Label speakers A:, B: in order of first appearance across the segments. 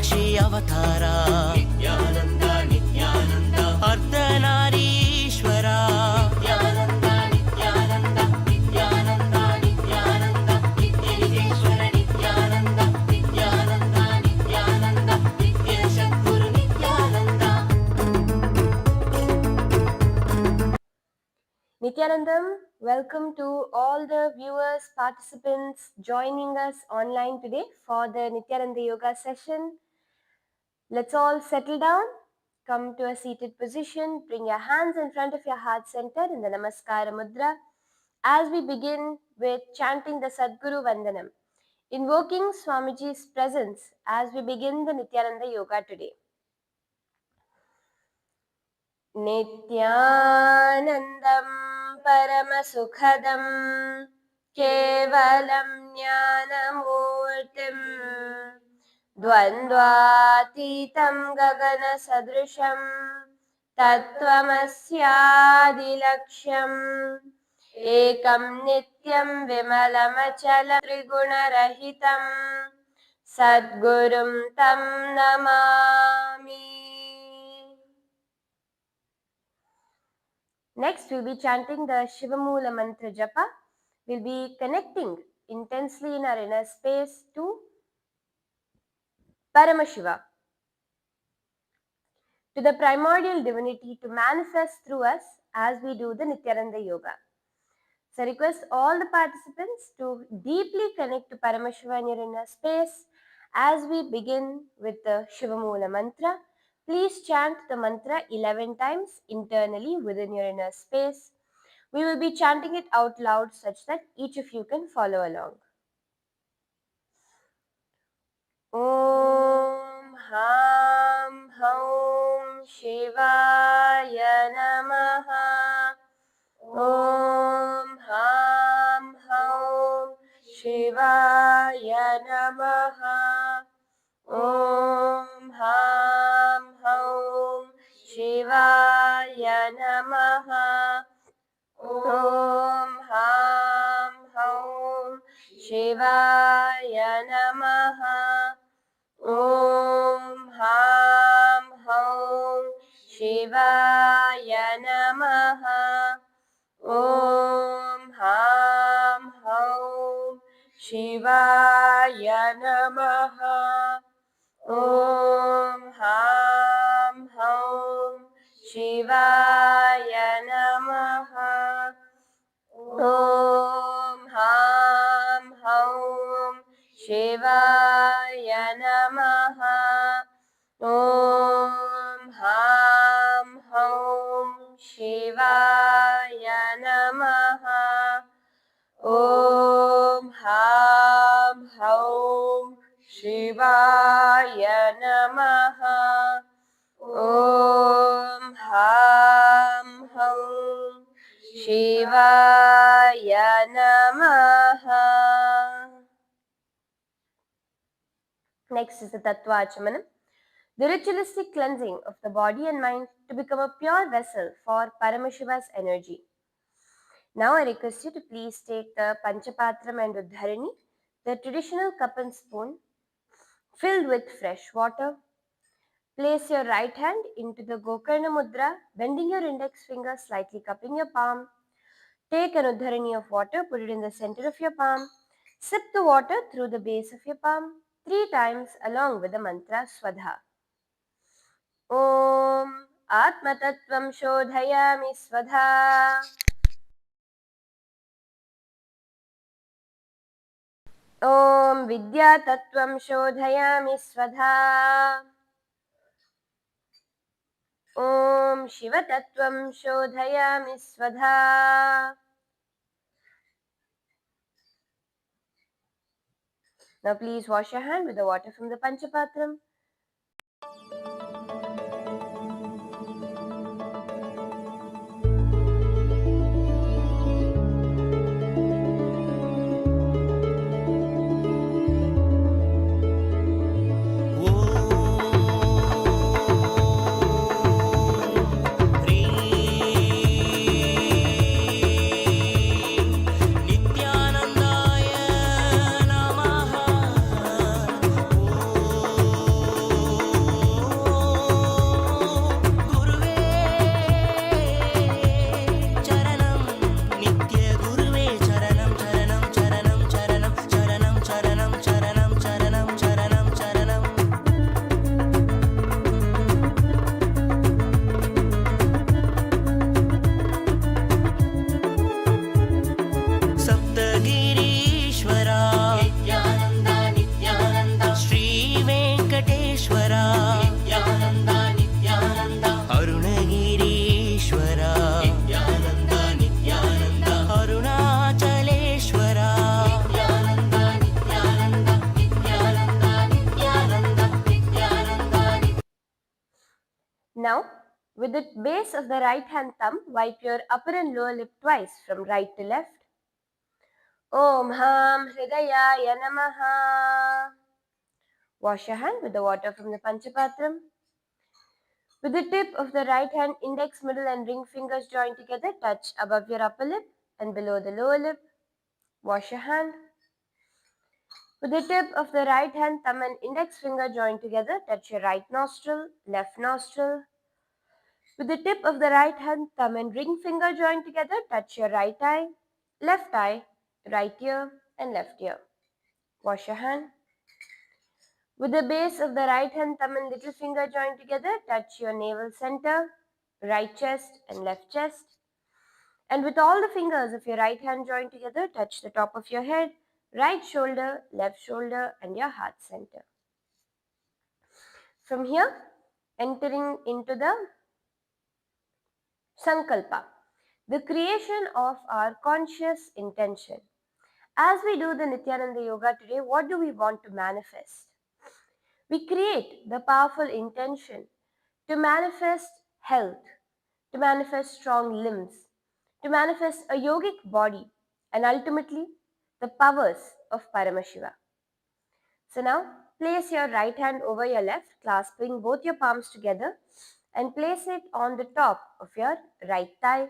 A: ಸಾಕ್ಷಿ ಅವತಾರ ನಿತ್ಯಾನಂದ ನಿತ್ಯಾನಂದ ಅರ್ಧನಾರೀಶ್ವರ ನಿತ್ಯಾನಂದ ನಿತ್ಯಾನಂದ ನಿತ್ಯಾನಂದ ನಿತ್ಯಾನಂದ ನಿತ್ಯನಿಜೇಶ್ವರ ನಿತ್ಯಾನಂದ ನಿತ್ಯಾನಂದ ನಿತ್ಯಾನಂದ ನಿತ್ಯ ಸದ್ಗುರು Nithyananda.
B: Nithyanandam, welcome to all the viewers, participants joining us online today for the Nithyananda Yoga session. Let's all settle down, come to a seated position, bring your hands in front of your heart center in the Namaskara Mudra as we begin with chanting the Sadguru Vandanam, invoking Swamiji's presence as we begin the Nithyananda Yoga today. Nithyanandam Paramasukhadam Kevalam Jnanamurtim Dvandvatitam Gagana Sadrisham Tattvamasyaadilaksham Ekam Nityam Vimalamachala Trigunarahitam Sadgurum Tam Namami. Next, we'll be chanting the Shivamoola mantra japa. We'll be connecting intensely in our inner space to Paramashiva, to the primordial divinity to manifest through us as we do the Nithyananda Yoga. So I request all the participants to deeply connect to Paramashiva in your inner space as we begin with the Shivamoola mantra. Please chant the mantra 11 times internally within your inner space. We will be chanting it out loud such that each of you can follow along. Om Ham Haum Shivaya Namaha. Om Ham Haum Shivaya Namaha. Om Ham Haum Shivaya Namaha. Om Ham Haum Shivaya Namaha. Om Ham Haum Shivaya Namaha. Om Ham Haum Shivaya Namaha. Om Ham Haum Shivaya Namaha. Om Ham Haum Shivaya Namaha. Om Ham Haum Shivaya Namaha. Om Ham Haum Shivaya Namaha. Om Ham Haum Shivaya Namaha. Next is the Tattva Achamanam, the ritualistic cleansing of the body and mind to become a pure vessel for Paramashiva's energy. Now I request you to please take the Panchapatram and Uddharini, the traditional cup and spoon filled with fresh water. Place your right hand into the Gokarna Mudra, bending your index finger, slightly cupping your palm. Take an Uddharini of water, put it in the center of your palm. Sip the water through the base of your palm 3 times along with the mantra Swadha. Om Atma Tattvam Shodhayami Swadha. Om Vidya Tattvam Shodhayami Swadha. Om Shiva Tattvam Shodhayami Swadha. Now please wash your hand with the water from the Panchapatram.
A: Nithyanandaya Namaha.
B: Now, with the base of the right hand thumb, wipe your upper and lower lip twice from right to left. Om Ham Hridayaya Namaha. Wash your hand with the water from the Panchapatram. With the tip of the right hand, index, middle and ring fingers joined together, touch above your upper lip and below the lower lip. Wash your hand. With the tip of the right hand, thumb and index finger joined together, touch your right nostril, left nostril. With the tip of the right hand, thumb and ring finger joined together, touch your right eye, right ear and left ear. Wash your hand. With the base of the right hand, thumb and little finger joined together, touch your navel center, right chest and left chest. And with all the fingers of your right hand joined together, touch the top of your head, right shoulder, left shoulder and your heart center. From here, entering into the Sankalpa, the creation of our conscious intention. As we do the Nithyananda Yoga today, what do we want to manifest? We create the powerful intention to manifest health, to manifest strong limbs, to manifest a yogic body, and ultimately the powers of Paramashiva. So now place your right hand over your left, clasping both your palms together, and place it on the top of your right thigh.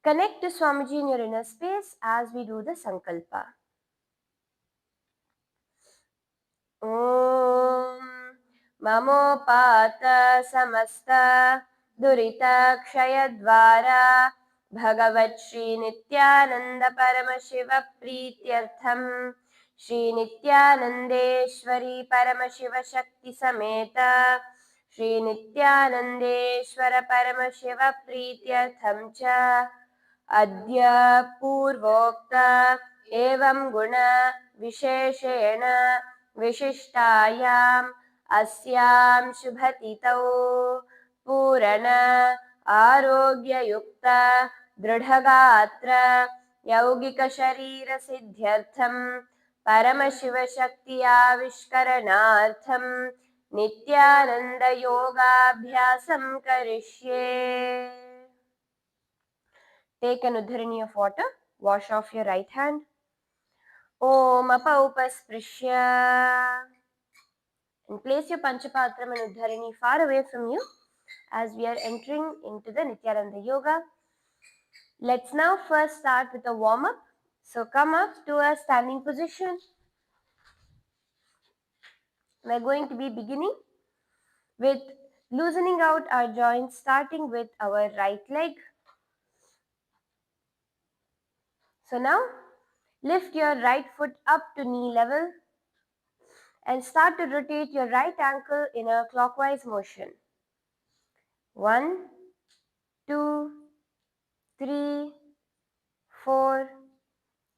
B: Connect to Swamiji in your inner space as we do the Sankalpa. Om Mamopata Samasta Durita Kshayadvara Bhagavat Shri Nithyananda Paramashiva Prityartham Shri Nithyanandeshwari Paramashiva Shakti Sameta Shri Nithyanandeshwara Paramashiva Prityartham Cha Adya Purvokta Evam Guna Visheshena विशिष्टायाम् अस्यां शुभतिथौ पूरण आरोग्ययुक्त दृढगात्र यौगिकशरीरसिद्ध्यर्थं परमशिवशक्ति आविष्करणार्थं नित्यानन्दयोगाभ्यासं करिष्ये. Take an udharani of water, wash off your right hand. Om Apaupasprisya. And place your Panchapatram and Udharani far away from you as we are entering into the Nithyananda Yoga. Let's now first start with a warm-up. So come up to a standing position. We're going to be beginning with loosening out our joints, starting with our right leg. So now lift your right foot up to knee level and start to rotate your right ankle in a clockwise motion. 1, 2, 3, 4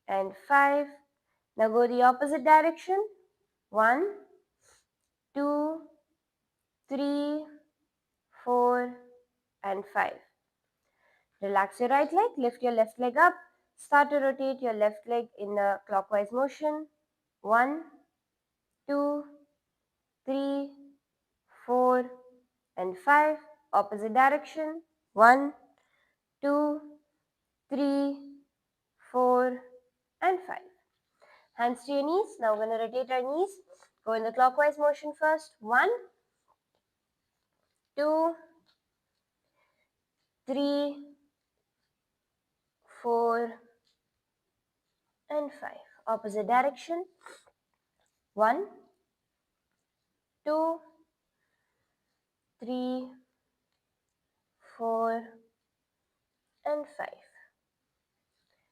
B: and 5. Now go the opposite direction. 1, 2, 3, 4 and 5. Relax your right leg, lift your left leg up. Start to rotate your left leg in a clockwise motion. 1, 2, 3, 4 and 5. Opposite direction. 1, 2, 3, 4 and 5. Hands to your knees. Now we're going to rotate our knees. Go in the clockwise motion first. 1, 2, 3, 4 and 5. Opposite direction. 1, 2, 3, 4 and 5.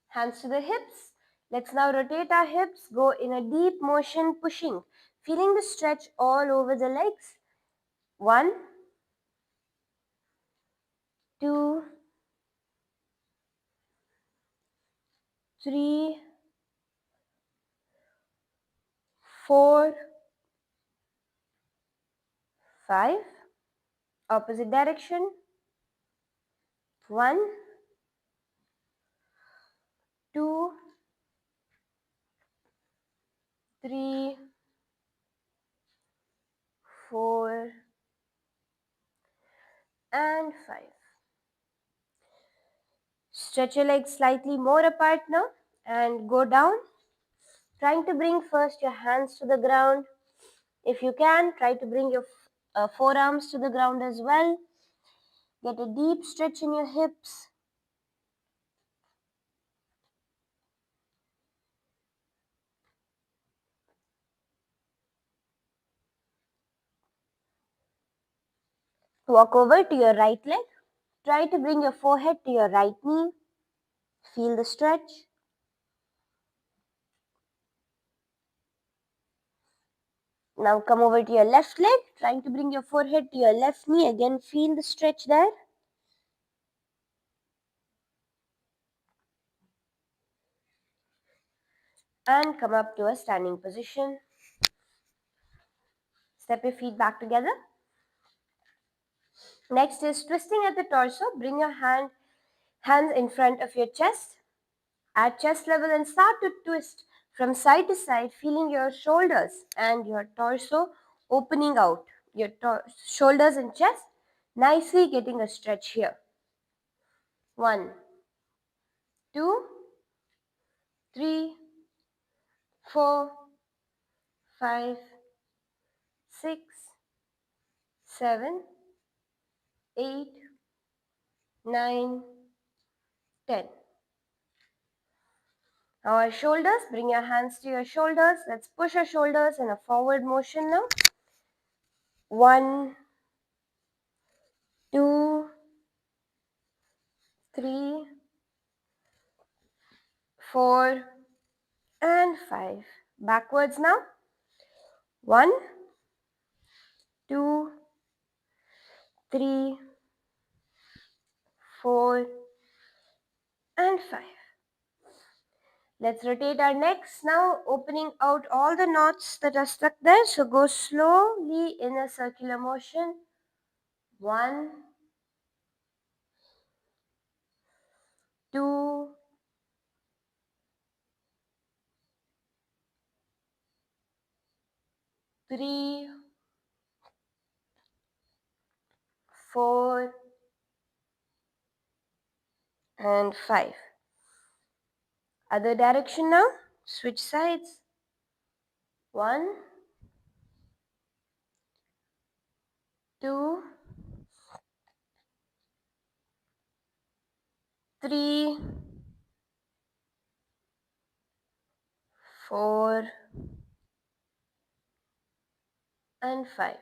B: Hands to the hips. Let's now rotate our hips. Go in a deep motion, pushing. Feeling the stretch all over the legs. 1, 2, 3, 4, 5. Opposite direction. 1, 2, 3, 4 and 5. Stretch your legs slightly more apart now and go down, trying to bring first your hands to the ground. If you can, try to bring your forearms to the ground as well. Get a deep stretch in your hips. Walk over to your right leg. Try to bring your forehead to your right knee. Feel the stretch. Now come over to your left leg, trying to bring your forehead to your left knee. Again, feel the stretch there. And come up to a standing position. Step your feet back together. Next is twisting at the torso. Bring your hands in front of your chest at chest level and start to twist from side to side, feeling your shoulders and your torso opening out. Your shoulders and chest nicely getting a stretch here. 1, 2, 3, 4, 5, 6, 7, 8, 9, 10. Now our shoulders, bring your hands to your shoulders. Let's push our shoulders in a forward motion now. 1, 2, 3, 4, and 5. Backwards now. 1, 2, 3, 4, and 5. Let's rotate our necks now, opening out all the knots that are stuck there. So go slowly in a circular motion. 1, 2, 3, 4, and 5. Other direction now. Switch sides. 1, 2, 3, 4, and 5.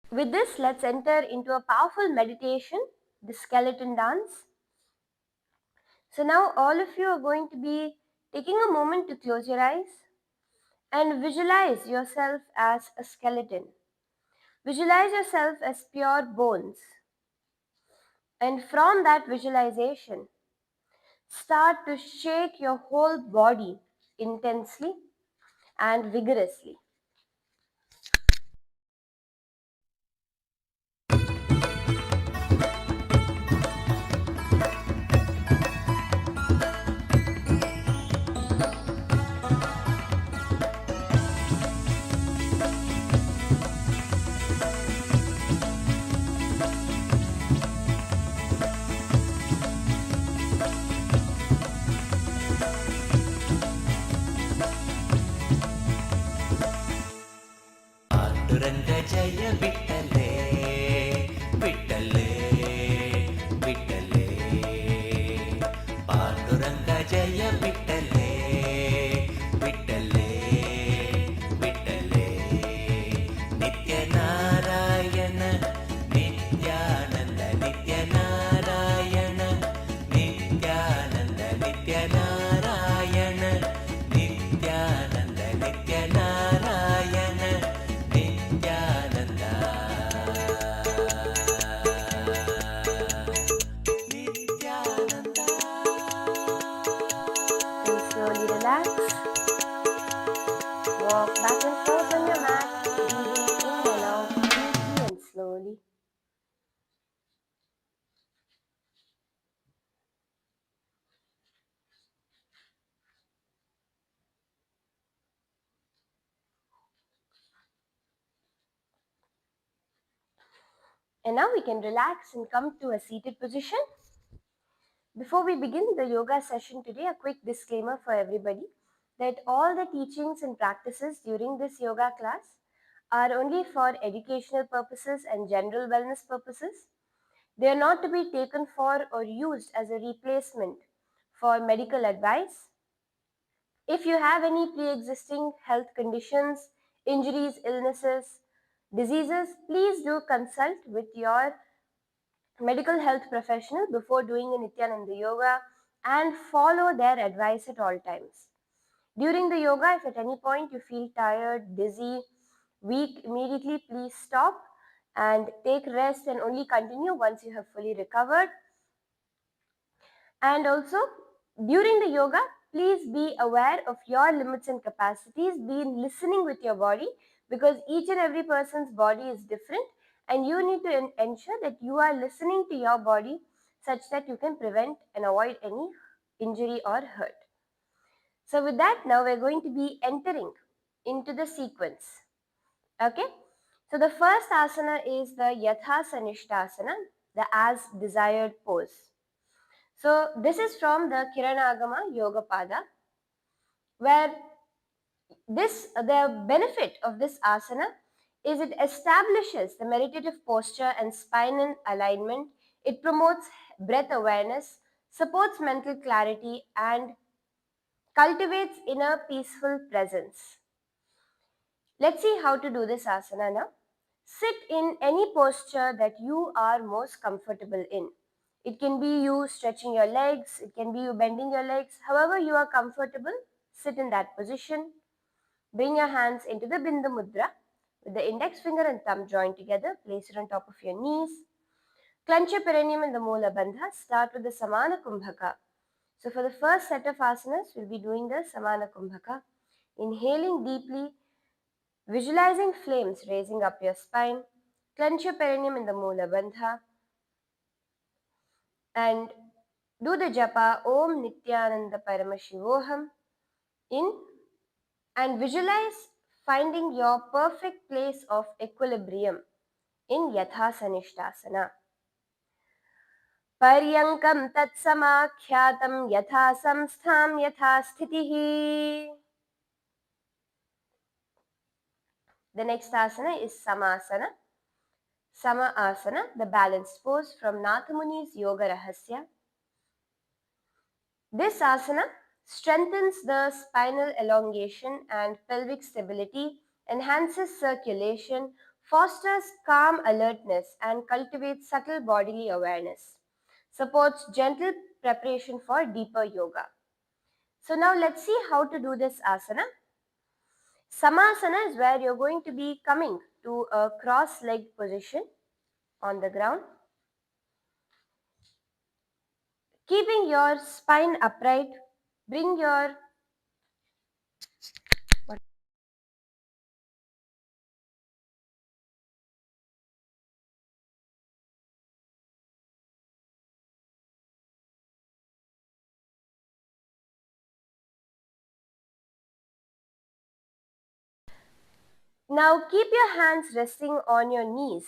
B: With this, let's enter into a powerful meditation, the skeleton dance. So now all of you are going to be taking a moment to close your eyes and visualize yourself as a skeleton. Visualize yourself as pure bones. And from that visualization, start to shake your whole body intensely and vigorously.
A: Pandurang जय विठ्ठले विठ्ठले विठ्ठले पांडुरंग जय विठ्ठले विठ्ठले विठ्ठले नित्य नारायण नित्यानंद नित्य नारायण नित्यानंद नित्य नारायण नित्यानंद नित्य Narayan Nityananda Nityananda.
B: And slowly relax. Walk back and forth on your mat, breathing in and out deeply and slowly. And now we can relax and come to a seated position. Before we begin the yoga session today, a quick disclaimer for everybody that all the teachings and practices during this yoga class are only for educational purposes and general wellness purposes. They are not to be taken for or used as a replacement for medical advice. If you have any pre-existing health conditions, injuries, illnesses, diseases, please do consult with your medical health professional before doing a Nithyananda yoga and follow their advice at all times. During the yoga, if at any point you feel tired, dizzy, weak, immediately please stop and take rest and only continue once you have fully recovered. And also, during the yoga, please be aware of your limits and capacities. Be listening with your body because each and every person's body is different, and you need to ensure that you are listening to your body such that you can prevent and avoid any injury or hurt. So, with that, now we're going to be entering into the sequence. Okay, so the first asana is the Yatha Sanishtasana, the as desired pose. So this is from the Kiranagama Yoga Pada, where the benefit of this asana is it establishes the meditative posture and spinal alignment. It promotes breath awareness, supports mental clarity, and cultivates inner peaceful presence. Let's see how to do this asana now. Sit in any posture that you are most comfortable in. It can be you stretching your legs, it can be you bending your legs. However you are comfortable, sit in that position. Bring your hands into the Bindu Mudra with the index finger and thumb joined together. Place it on top of your knees. Clench your perineum in the Moola Bandha. Start with the Samana Kumbhaka. So for the first set of asanas, we'll be doing the Samana Kumbhaka. Inhaling deeply, visualizing flames raising up your spine. Clench your perineum in the Moola Bandha and do the japa Om Nithyananda Paramashivoham in and visualize finding your perfect place of equilibrium in Yatha Sanishtasana. Paryankam Tatsamakhyatam Yatha Samstham Yatha Sthitihi. The next asana is Samasana. Sama Asana, the balanced pose from Nathamuni's Yoga Rahasya. This asana strengthens the spinal elongation and pelvic stability, enhances circulation, fosters calm alertness, and cultivates subtle bodily awareness. Supports gentle preparation for deeper yoga. So now let's see how to do this asana. Samasana is where you're going to be coming to a cross-legged position on the ground. Keeping your spine upright, bring your Now keep your hands resting on your knees.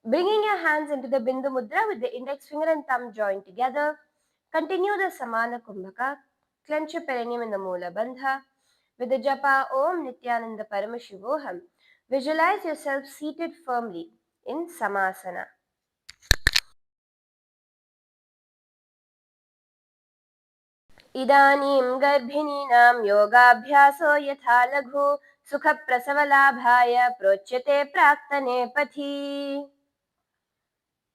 B: Bringing your hands into the Bindu Mudra with the index finger and thumb joined together. Continue the Samana Kumbhaka. Clench your perineum in the Moola Bandha. With the japa Om Nithyananda Paramashivoham, visualize yourself seated firmly in Samasana. इदानीं गर्भिणीनां योगाभ्यासो यथा लघु सुखप्रसवलाभाय प्रोच्यते प्राक्तने पथि.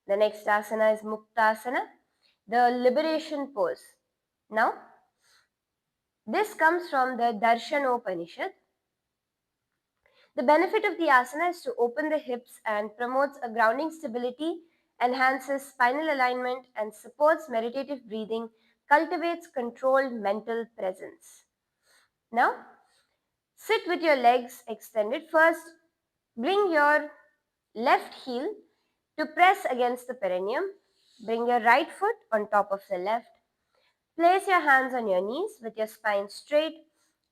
B: The next asana is Muktasana, the liberation pose. Now, this comes from the Darshanopanishad. The benefit of the asana is to open the hips and promotes a grounding stability, enhances spinal alignment, and supports meditative breathing, cultivates controlled mental presence. Now, sit with your legs extended. First, bring your left heel to press against the perineum. Bring your right foot on top of the left. Place your hands on your knees with your spine straight.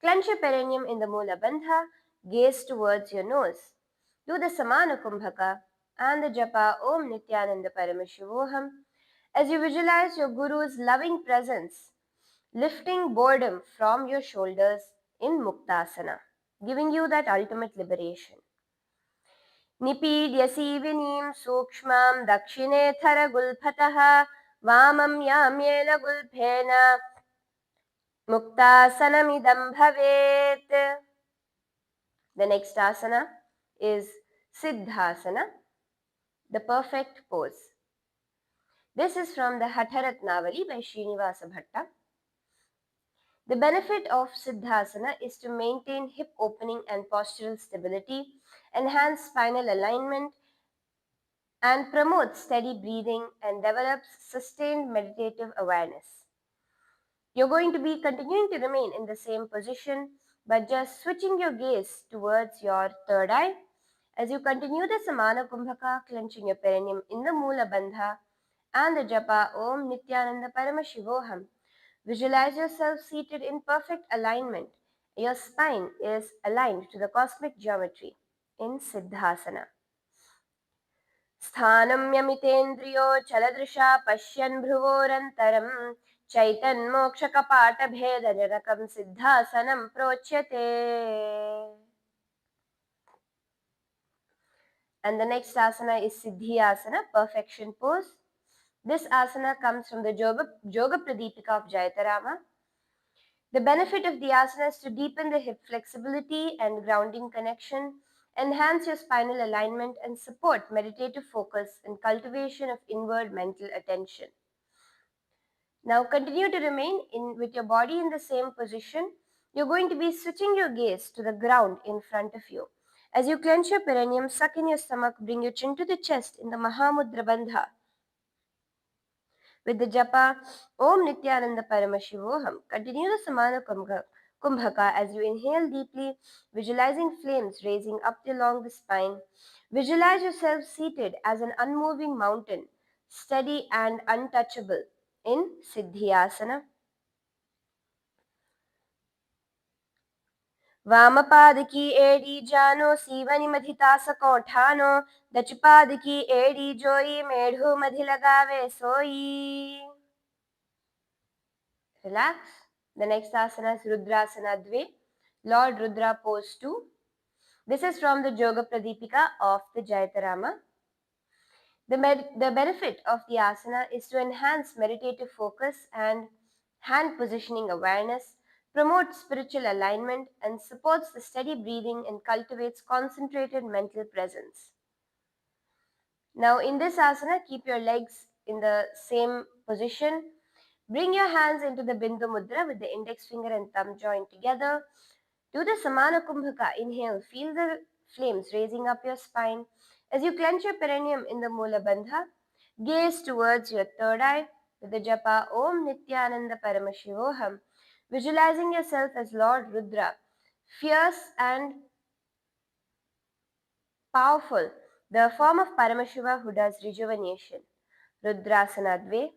B: Clench your perineum in the Moola Bandha. Gaze towards your nose. Do the Samana Kumbhaka and the Japa Om Nithyananda Paramashivoham as you visualize your Guru's loving presence lifting boredom from your shoulders in Muktasana, giving you that ultimate liberation. Nipidhyasi vinim sukshmam dakshine thara gulphataha vamam yamyena gulphena muktasanamidam bhavet. The next asana is Siddhasana, the perfect pose. This is from the Hatharatnavali by Srinivasa Bhatta. The benefit of Siddhasana is to maintain hip opening and postural stability, enhance spinal alignment, and promote steady breathing and develops sustained meditative awareness. You're going to be continuing to remain in the same position, but just switching your gaze towards your third eye as you continue the Samana Kumbhaka, clenching your perineum in the Mula Bandha and the Japa Om Nithyananda Paramashivoham. Visualize yourself seated in perfect alignment. Your spine is aligned to the cosmic geometry in Siddhasana. स्थानम्यमितेन्द्रियो चलदृशा पश्यन् भ्रुवोरन्तरं चैतन्मोक्षकपाटभेदनिरकं सिद्धासनं प्रोच्यते. And the next asana is Siddhi Asana, perfection pose. This asana comes from the Yoga Pradipika of Jayatarama. The benefit of the asana is to deepen the hip flexibility and grounding connection, enhance your spinal alignment, and support meditative focus and cultivation of inward mental attention. Now continue to remain with your body in the same position. You're going to be switching your gaze to the ground in front of you. As you clench your perineum, suck in your stomach, bring your chin to the chest in the Mahamudra Bandha. With the japa Om Nithyananda Paramashivoham, continue the Samana Kumbhaka as you inhale deeply, visualizing flames raising up along the spine. Visualize yourself seated as an unmoving mountain, steady and untouchable in Siddhyasana. वामपाद की एड़ी जानो सीवनी मधितास कोठानो दचपाद की एड़ी जोई मेढ़ू मधि लगावे सोई. Relax. The next asana is Rudrasana Dve, Lord Rudra pose 2. This is from the Yoga Pradipika of the Jayatarama. The benefit of the asana is to enhance meditative focus and hand positioning awareness, promotes spiritual alignment, and supports the steady breathing and cultivates concentrated mental presence. Now, in this asana, keep your legs in the same position. Bring your hands into the Bindu Mudra with the index finger and thumb joined together. Do the Samana Kumbhaka. Inhale, feel the flames raising up your spine. As you clench your perineum in the Mula Bandha, gaze towards your third eye with the japa Om Nithyananda Paramashivoham, visualizing yourself as Lord Rudra, fierce and powerful, the form of Paramashiva who does rejuvenation. Rudrasana Dve.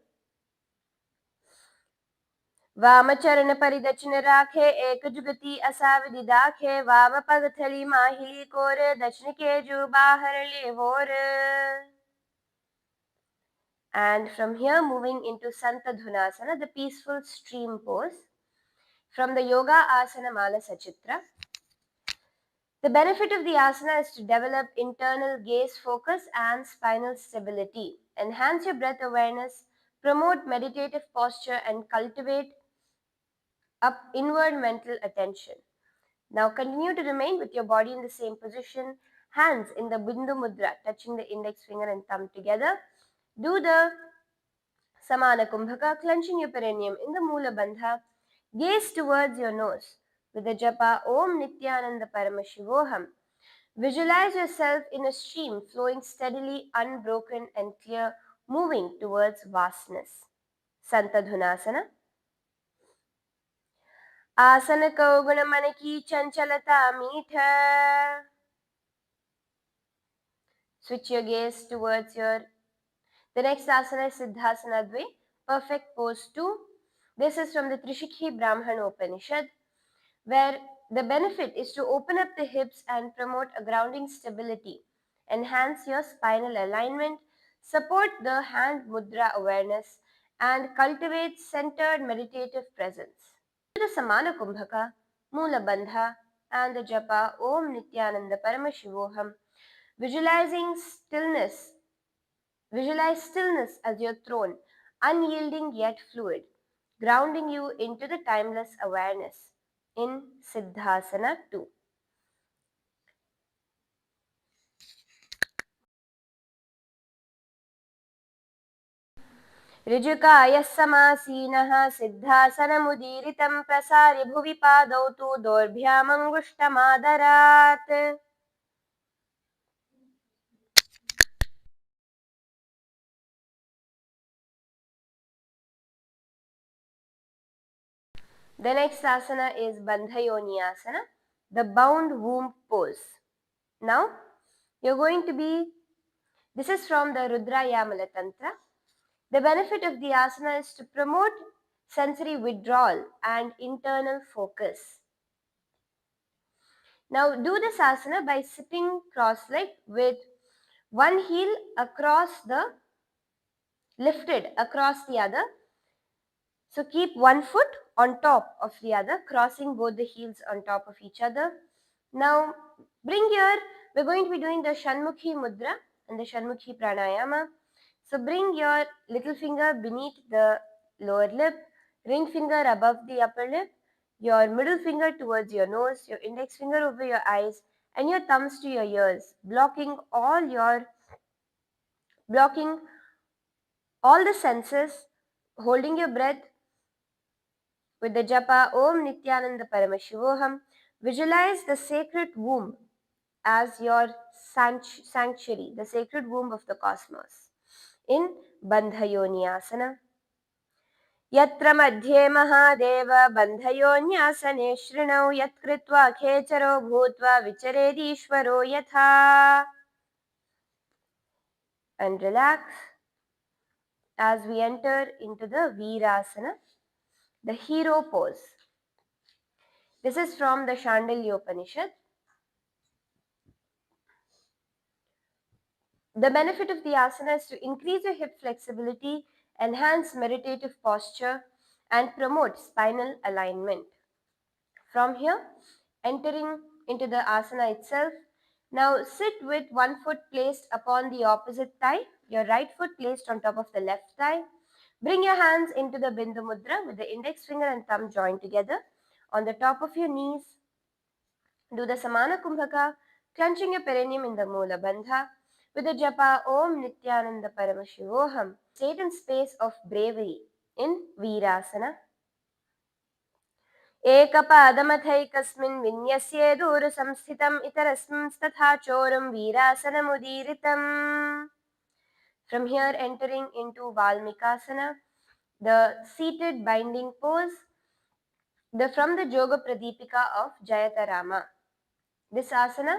B: वामचरण परिदक्षिण राखे एक जुगति असाविधि दाखे वाम पग थली माहिली core दक्षिण के जु बाहर ले वोर. And from here moving into Santadhunasana, the peaceful stream pose from the Yoga Asana Mala Sachitra. The benefit of the asana is to develop internal gaze focus and spinal stability, enhance your breath awareness, promote meditative posture, and cultivate up inward mental attention. Now continue to remain with your body in the same position, hands in the Bindu Mudra, touching the index finger and thumb together. Do the Samana Kumbhaka, clenching your perineum in the Mula Bandha. Gaze towards your nose with the japa Om Nithyananda Paramashivoham. Visualize yourself in a stream flowing steadily, unbroken and clear, moving towards vastness. Santadhunasana. आसन को गुण मन की चंचलता मीठ. Switch your gaze towards the next asana is Siddhasana Dve, perfect pose 2. This is from the Trishikhi Brahmana Upanishad, where The benefit is to open up the hips and promote a grounding stability, enhance your spinal alignment, support the hand mudra awareness, and cultivate centered meditative presence. The Samana Kumbhaka, Mula Bandha, and the Japa Om Nithyananda Paramashivoham, visualizing stillness. Visualize stillness as your throne, unyielding yet fluid, grounding you into the timeless awareness in Siddhasana 2. ऋजुकायः समासीनः सिद्धासनमुदीरितं प्रसार्य भुवि पादौ तु दोर्भ्यामङ्गुष्टमादरात्. The next asana is Bandhayoniyasana, the bound womb pose. Now, you're going to be, this is from the Rudrayamala Tantra. The benefit of the asana is to promote sensory withdrawal and internal focus. Now, do this asana by sitting cross-legged with one heel lifted across the other. So keep one foot on top of the other, crossing both the heels on top of each other. Now we're going to be doing the Shanmukhi Mudra and the Shanmukhi Pranayama. So bring your little finger beneath the lower lip, ring finger above the upper lip, your middle finger towards your nose, your index finger over your eyes, and your thumbs to your ears, blocking all the senses, holding your breath with the japa Om Nithyananda Paramashivoham. Visualize the sacred womb as your sanctuary, the sacred womb of the cosmos in Bandhayoniyasana. Yatra madhye Mahadev Bandhayonyasane Shrinau Yatkritva Khecharo Bhutva Vicharedishvaro Yatha. And relax as we enter into the Virasana, the hero pose. This is from the Shandilya Upanishad. The benefit of the asana is to increase your hip flexibility, enhance meditative posture, and promote spinal alignment. From here, entering into the asana itself, now sit with one foot placed upon the opposite thigh, your right foot placed on top of the left thigh. Bring your hands into the Bindu Mudra with the index finger and thumb joined together on the top of your knees. Do the Samana Kumbhaka, clenching your perineum in the Mula Bandha with the japa Om Nithyananda Paramashivoham. State in space of bravery in Virasana. एकपादमथैकस्मिन् विन्यस्ये दूरसंस्थितम् इतरस्मिंस्तथा चोरं वीरासनमुदीरितम्. From here entering into Valmikasana, the seated binding pose, from the Yoga Pradipika of Jayatarama. This asana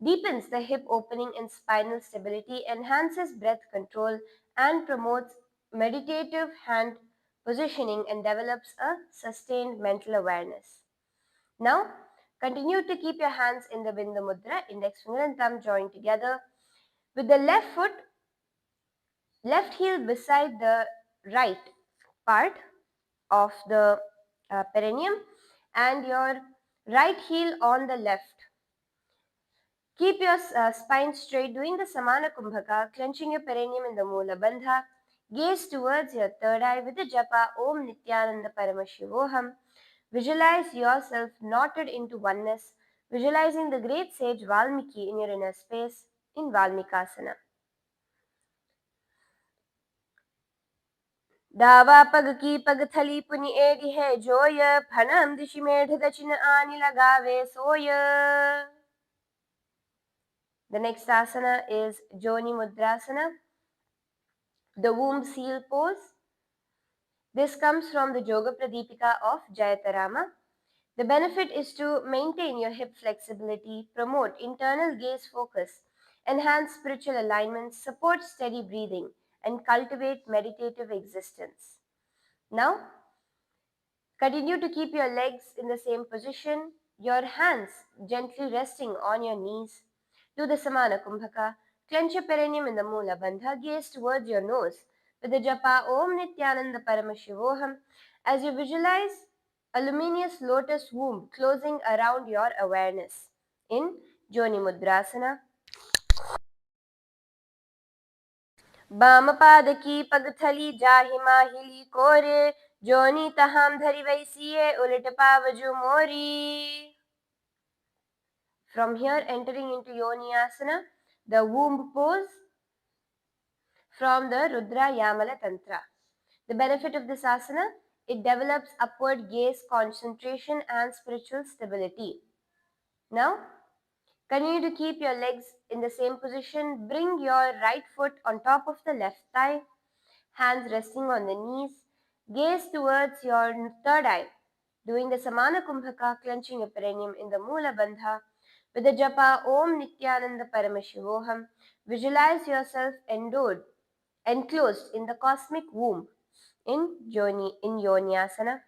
B: deepens the hip opening and spinal stability, enhances breath control, and promotes meditative hand positioning and develops a sustained mental awareness. Now, continue to keep your hands in the Bindu Mudra, index finger and thumb joined together, with the left heel beside the right part of the perineum and your right heel on the left. Keep your spine straight, doing the Samana Kumbhaka, clenching your perineum in the Mula Bandha. Gaze towards your third eye with the japa Om Nithyananda Paramashivoham. Visualize yourself knotted into oneness, visualizing the great sage Valmiki in your inner space in Valmikasana. दावा पग की पग थली पुनि एगी है जोय फणम दिशि मेढ दचिन आनि लगावे सोय. The next asana is Joni Mudrasana, the womb seal pose. This comes from the Yoga Pradipika of Jayatarama. The benefit is to maintain your hip flexibility, promote internal gaze focus, enhance spiritual alignment, support steady breathing, and cultivate meditative existence. Now, continue to keep your legs in the same position. your hands gently resting on your knees. Do the Samana Kumbhaka. Clench your perineum in the Mula Bandha. Gaze towards your nose with the japa Om Nithyananda Paramashivoham as you visualize a luminous lotus womb closing around your awareness. In Joni Mudrasana. बामपादकी पगथली जाहिमा हिली कोरे जोनी तहाम धरी वैसिए उलट पावजु मोरी. From here, entering into Yoni Asana, the womb pose from the Rudra Yamala Tantra. The benefit of this asana, it develops upward gaze, concentration and spiritual stability. Now, continue to keep your legs in the same position. Bring your right foot on top of the left thigh, hands resting on the knees. Gaze towards your third eye, doing the Samana Kumbhaka, clenching your perineum in the Mula Bandha. With the japa Om Nithyananda Paramashivoham, visualize yourself enclosed in the cosmic womb in Yonyasana.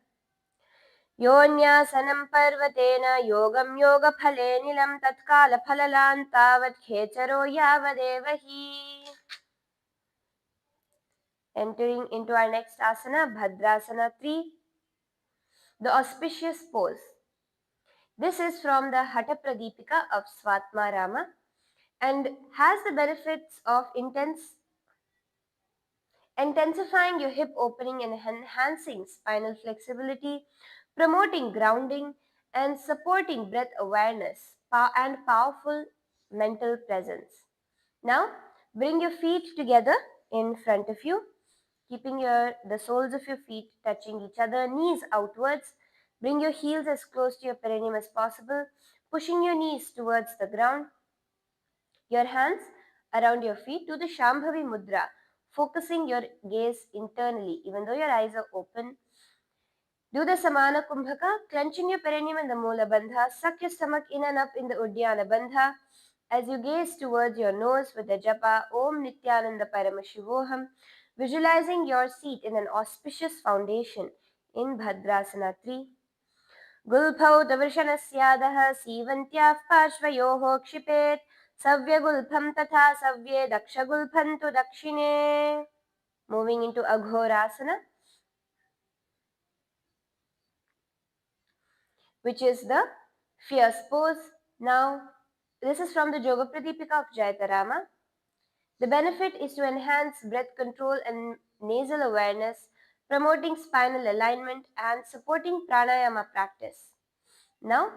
B: Yonyasanam parvatena yogam yoga phale nilam tatkala phalalan tavat khecharo yavadevahi. Entering into our next asana, Bhadrasana 3, the auspicious pose. This is from the Hatha Pradipika of Swatma Rama and has the benefits of intensifying your hip opening and enhancing spinal flexibility, promoting grounding and supporting breath awareness and powerful mental presence. Now, bring your feet together in front of you, keeping the soles of your feet touching each other, knees outwards. Bring your heels as close to your perineum as possible, pushing your knees towards the ground. Your hands around your feet to the Shambhavi Mudra, focusing your gaze internally, even though your eyes are open. Do the Samana Kumbhaka, clenching your perineum in the Mula Bandha. Suck your stomach in and up in the Uddiyana Bandha. As you gaze towards your nose with the japa Om Nithyananda Paramashivoham, visualizing your seat in an auspicious foundation in Bhadrasana 3. गुल्फौ दवृशनस्यादः सीवन्त्याः पार्श्वयोः क्षिपेत् सव्यगुल्फं तथा सव्ये दक्षगुल्फं तु दक्षिणे. Moving into Aghorasana, which is the fierce pose. Now, this is from the Yoga Pradipika of Jaitarama. The benefit is to enhance breath control and nasal awareness, promoting spinal alignment and supporting pranayama practice. Now,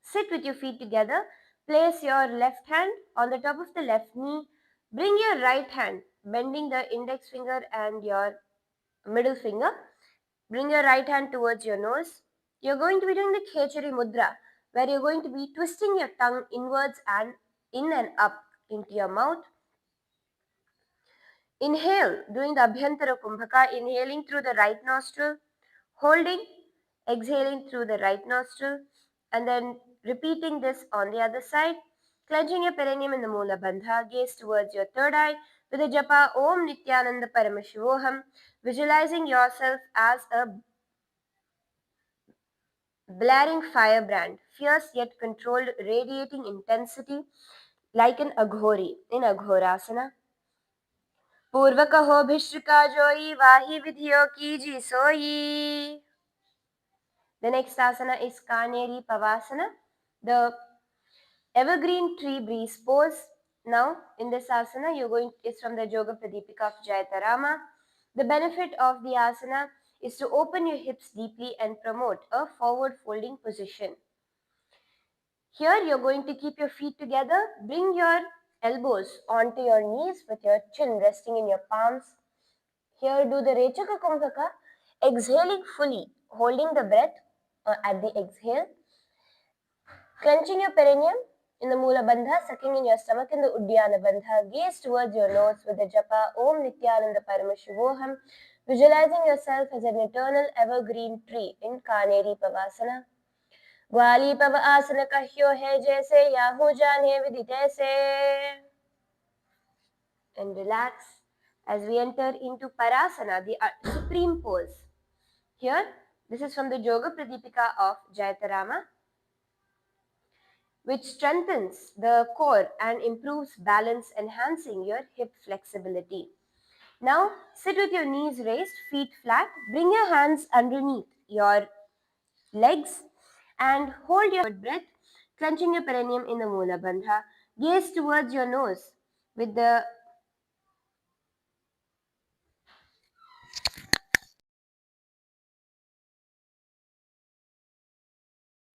B: sit with your feet together. Place your left hand on the top of the left knee. Bring your right hand, bending the index finger and your middle finger. Bring your right hand towards your nose. You're going to be doing the Khechari Mudra, where you're going to be twisting your tongue inwards and in and up into your mouth. Inhale, doing the Abhyantara Kumbhaka, inhaling through the right nostril, holding, exhaling through the right nostril, and then repeating this on the other side, clenching your perineum in the Mula Bandha, gaze towards your third eye with the japa Om Nithyananda Paramashivoham, visualizing yourself as a blaring firebrand, fierce yet controlled, radiating intensity like an Aghori in Aghorasana. पूर्व कहो भिश्रिका जोई वाही विधियों कीजी सोई. The next asana is Kaneri Pavasana, the evergreen tree breeze pose. Now, in this asana, it's from the Yoga Pradipika of Jaitarama. The benefit of the asana is to open your hips deeply and promote a forward folding position. Here, you're going to keep your feet together. Bring your elbows onto your knees with your chin resting in your palms. Here, do the Rechaka Kumbhaka, exhaling fully, holding the breath at the exhale. Clenching your perineum in the Mula Bandha, sucking in your stomach in the Uddiyana Bandha. Gaze towards your nose with the japa Om Nithyananda Paramashivoham, visualizing yourself as an eternal evergreen tree in Kaneri Pavasana. ग्वाली पव आसन कह्यो है जैसे Yahoo जाने विदिते से. And relax as we enter into Parasana, the supreme pose. Here, this is from the Yoga Pradipika of Jaitarama. which strengthens the core and improves balance, enhancing your hip flexibility. Now, sit with your knees raised, feet flat. Bring your hands underneath your legs and hold your breath, clenching your perineum in the Mula Bandha. Gaze towards your nose with the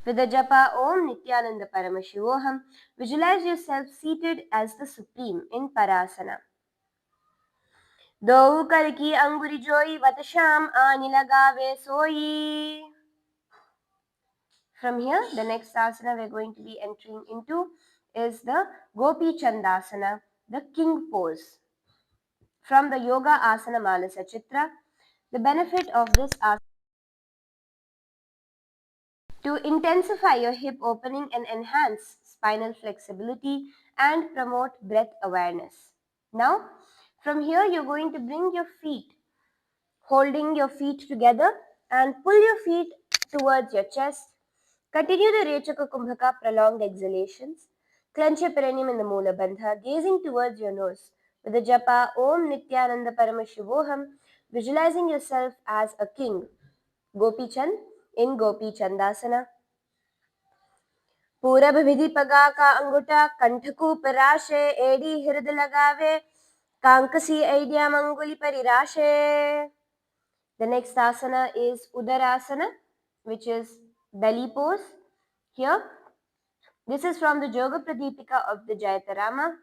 B: japa Om Nithyananda Paramashivoham. Visualize yourself seated as the Supreme in Parasana. दो कर की अंगुरी जोई वतशाम आनी लगावे सोई. From here, the next asana we're going to be entering into is the Gopi Chandasana, the king pose. From the Yoga Asana Mala Sachitra, the benefit of this asana to intensify your hip opening and enhance spinal flexibility and promote breath awareness. Now, from here, you're going to bring your feet, holding your feet together and pull your feet towards your chest. Continue the Rechaka Kumbhaka prolonged exhalations. Clench your perineum in the Mula Bandha, gazing towards your nose with the japa Om Nithyananda Paramashivoham, visualizing yourself as a king. Gopi Chand in Gopi Chandasana. पूरब विधि पगा का अंगूठा कंठकू पराशे एडी हृदय लगावे कांकसी ऐडिया मंगुली परिराशे. The next asana is Udarasana, which is belly pose. Here, this is from the Yoga Pradipika of the Jayatarama,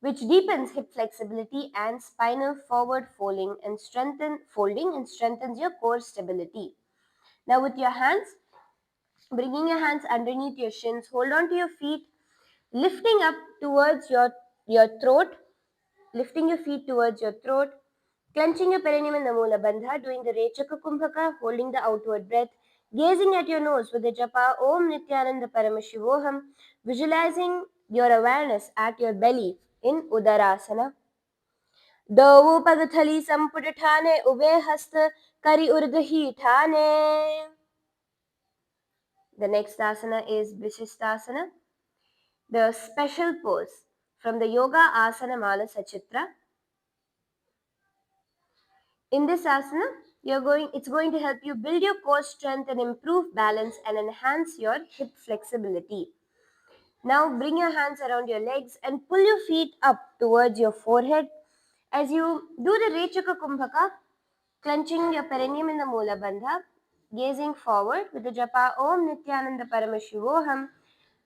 B: which deepens hip flexibility and spinal forward folding and strengthens your core stability. Now with your hands, bringing your hands underneath your shins, hold on to your feet, lifting up towards your throat, lifting your feet towards your throat, clenching your perineum in the Mula Bandha, doing the Rechaka Kumbhaka, holding the outward breath, gazing at your nose with the japa Om Nithyananda Paramashivoham, visualizing your awareness at your belly in Udarasana. दो पग थली संपुट ठाने उभे हस्त करी उर्ध ही ठाने. The next asana is Vishistasana, the special pose from the Yoga Asana Mala Sachitra. In this asana, it's going to help you build your core strength and improve balance and enhance your hip flexibility. Now bring your hands around your legs and pull your feet up towards your forehead. As you do the Rechaka Kumbhaka, clenching your perineum in the Mula Bandha, gazing forward with the japa Om Nithyananda Paramashivoham,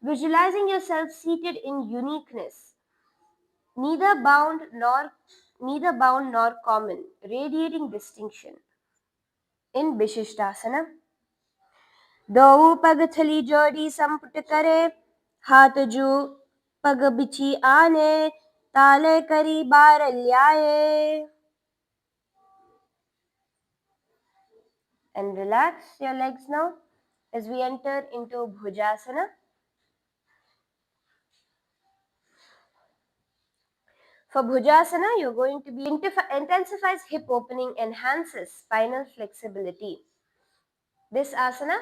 B: visualizing yourself seated in uniqueness, neither bound nor common, radiating distinction. In Vishishtasana, दो पग थली जोड़ी संपुट करे हाथ जू पग बिछी आने ताले करी बार ल्याए. And relax your legs now as we enter into Bhujasana. For Bhujasana, you're going to be intensifies hip opening, enhances spinal flexibility. This asana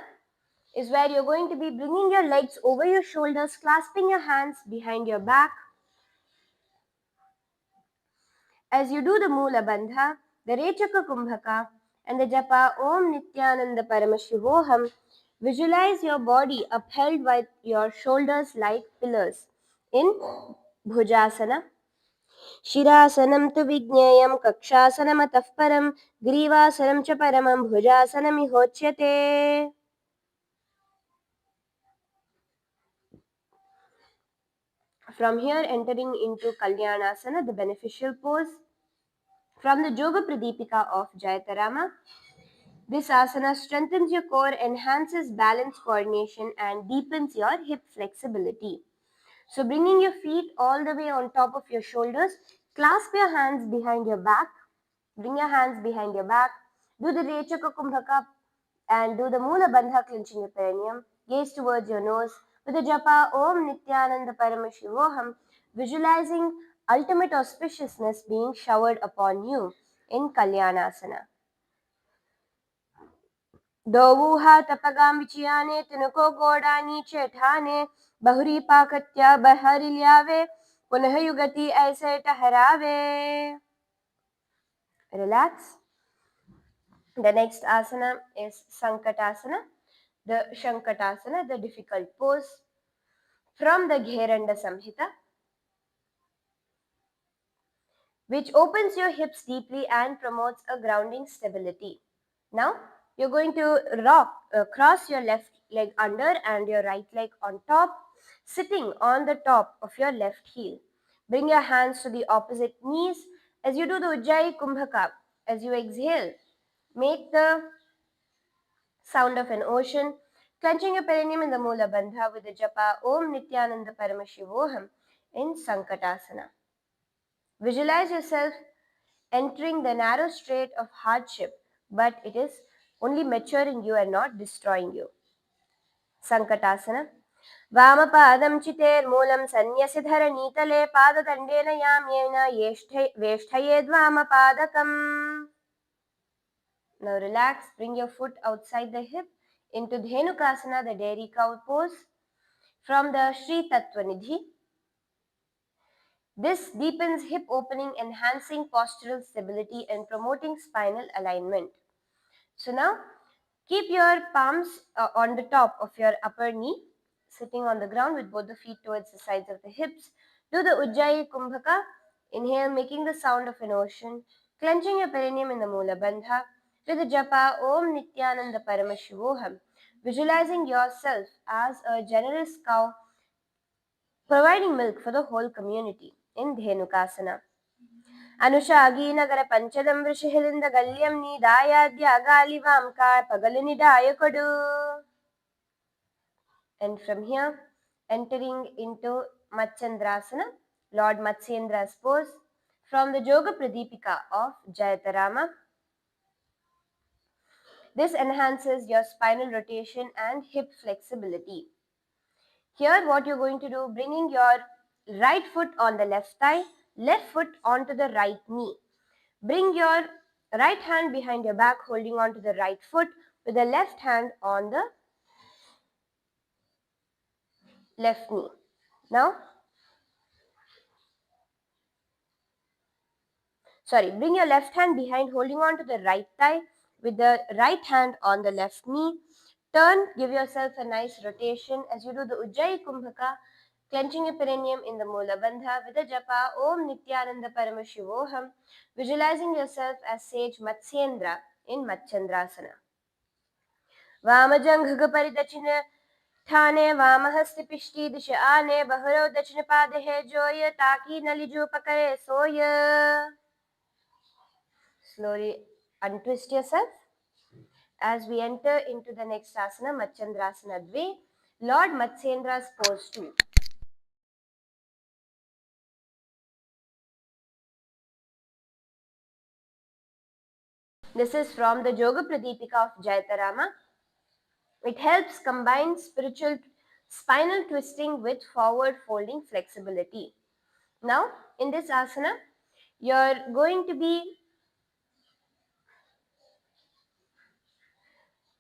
B: is where you're going to be bringing your legs over your shoulders, clasping your hands behind your back. As you do the Mula Bandha, the Rechaka Kumbhaka, and the japa Om Nithyananda Paramashivoham, visualize your body upheld by your shoulders like pillars. In Bhujasana, शिरासनं तु विज्ञेयं कक्षासनमतः परं ग्रीवासनं च परमं भुजासनमिहोच्यते. From here, entering into Kalyanasana, the beneficial pose. From the Yoga Pradipika of Jayatarama, this asana strengthens your core, enhances balance coordination, and deepens your hip flexibility. So bringing your feet all the way on top of your shoulders, clasp your hands behind your back, bring your hands behind your back, do the Rechaka Kumbhaka and do the Mula Bandha, clenching your perineum, gaze towards your nose with the japa Om Nithyananda Paramashivoham, visualizing ultimate auspiciousness being showered upon you in Kalyanasana. दोवूहा तपगाम विचियाने तिनको गोड़ा नीचे ठाने बहुरी पाकत्या बहरी ल्यावे पुनः युगति ऐसे ठहरावे. Relax. The next asana is Sankatasana. The Shankatasana, the difficult pose from the Gheranda Samhita, which opens your hips deeply and promotes a grounding stability. Now, you're going to cross your left leg under and your right leg on top, sitting on the top of your left heel. Bring your hands to the opposite knees as you do the Ujjayi Kumbhaka. As you exhale, make the sound of an ocean, clenching your perineum in the Mula Bandha with the japa Om Nithyananda Paramashivoham in Sankatasana. Visualize yourself entering the narrow strait of hardship, but it is only maturing you and not destroying you. Sankatasana. वामपादं चितेर्मूलं सन्न्यस्य धरणीतले पाददण्डेन याम्येन वेष्ठयेद्वामपादकम्. Now relax, bring your foot outside the hip into Dhenukasana, the dairy cow pose from the Sri Tattva Nidhi. This deepens hip opening, enhancing postural stability and promoting spinal alignment. So now keep your palms on the top of your upper knee, sitting on the ground with both the feet towards the sides of the hips. Do the Ujjayi Kumbhaka. Inhale, making the sound of an ocean, clenching your perineum in the Mula Bandha. Do the japa Om Nithyananda Paramashivoham, visualizing yourself as a generous cow providing milk for the whole community in Dhenukasana. Anushaagi nagara panchadam vrishihilinda galyam ni dayadya galivam kar pagalini dayakodu. And from here, entering into Machandrasana, Lord Matsyendra's pose from the Yoga Pradipika of Jayatarama. This enhances your spinal rotation and hip flexibility. Here what you're going to do, bringing your right foot on the left thigh, left foot onto the right knee. Bring your right hand behind your back, holding on to the right foot with the left hand on the left knee. Now, bring your left hand behind, holding on to the right thigh with the right hand on the left knee. Turn, give yourself a nice rotation as you do the Ujjayi Kumbhaka, clenching your perineum in the Mula Bandha with the japa Om Nithyananda Paramashivoham, visualizing yourself as sage Matsyendra in Machandrasana. Vamajanghaga Paridachina ठाने वामहस्त पिष्टी दिश आने बहरो दक्षिण पाद है जोय ताकि नलिजू पकड़े सोय. Slowly untwist yourself as we enter into the next asana, Machandrasana Dve, Lord Matsyendra's pose 2. This is from the Yoga Pradipika of Jayatarama. It helps combine spiritual spinal twisting with forward folding flexibility. Now, in this asana, you're going to be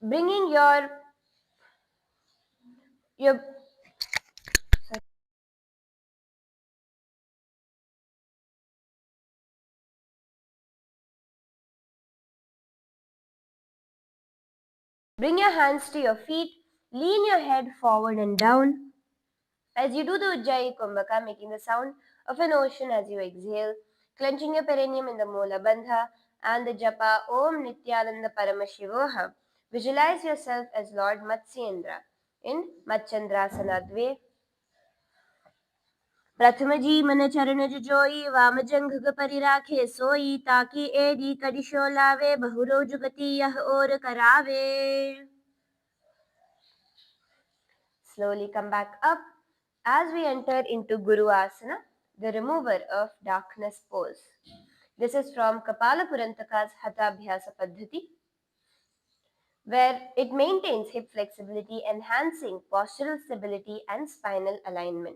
B: bringing your bring your hands to your feet, lean your head forward and down. As you do the Ujjayi Kumbhaka, making the sound of an ocean as you exhale, clenching your perineum in the Mula Bandha and the japa Om Nithyananda Paramashivoham. Visualize yourself as Lord Matsyendra in Machandrasana Dve. प्रथम जी मन चरण जोई वाम जंघ परि राखे सोई ताकि एदी कदिशो लावे बहुरो जुगति यह और करावे. Slowly come back up as we enter into Guru Asana, the remover of darkness pose. This is from Kapala Purantaka's Hatha Abhyasa Paddhati, where it maintains hip flexibility, enhancing postural stability and spinal alignment.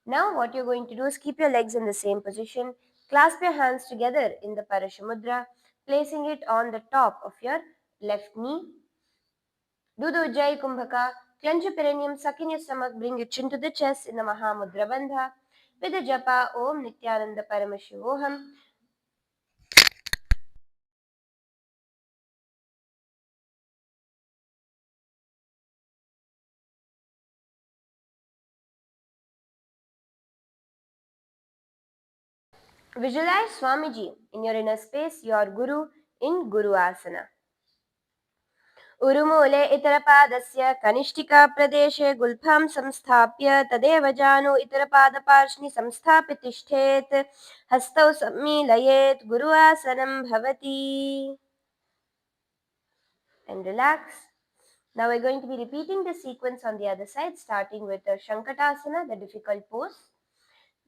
B: Now what you're going to do is keep your legs in the same position, clasp your hands together in the Parashamudra, placing it on the top of your left knee. Do the Ujjayi Kumbhaka, clench your perineum, suck in your stomach, bring your chin to the chest in the Mahamudra Bandha. With the japa Om Nithyananda Paramashivoham. Visualize Swamiji in your inner space, your Guru in Guru Asana. उरुमूले इतरपादस्य कनिष्ठिकाप्रदेशे गुल्फां संस्थाप्य तदेव जानु इतरपादपार्श्नि संस्थाप्य तिष्ठेत् हस्तौ सम्मीलयेत् गुरुआसनं भवति. And relax. Now we're going to be repeating the sequence on the other side, starting with the Shankatasana, the difficult pose.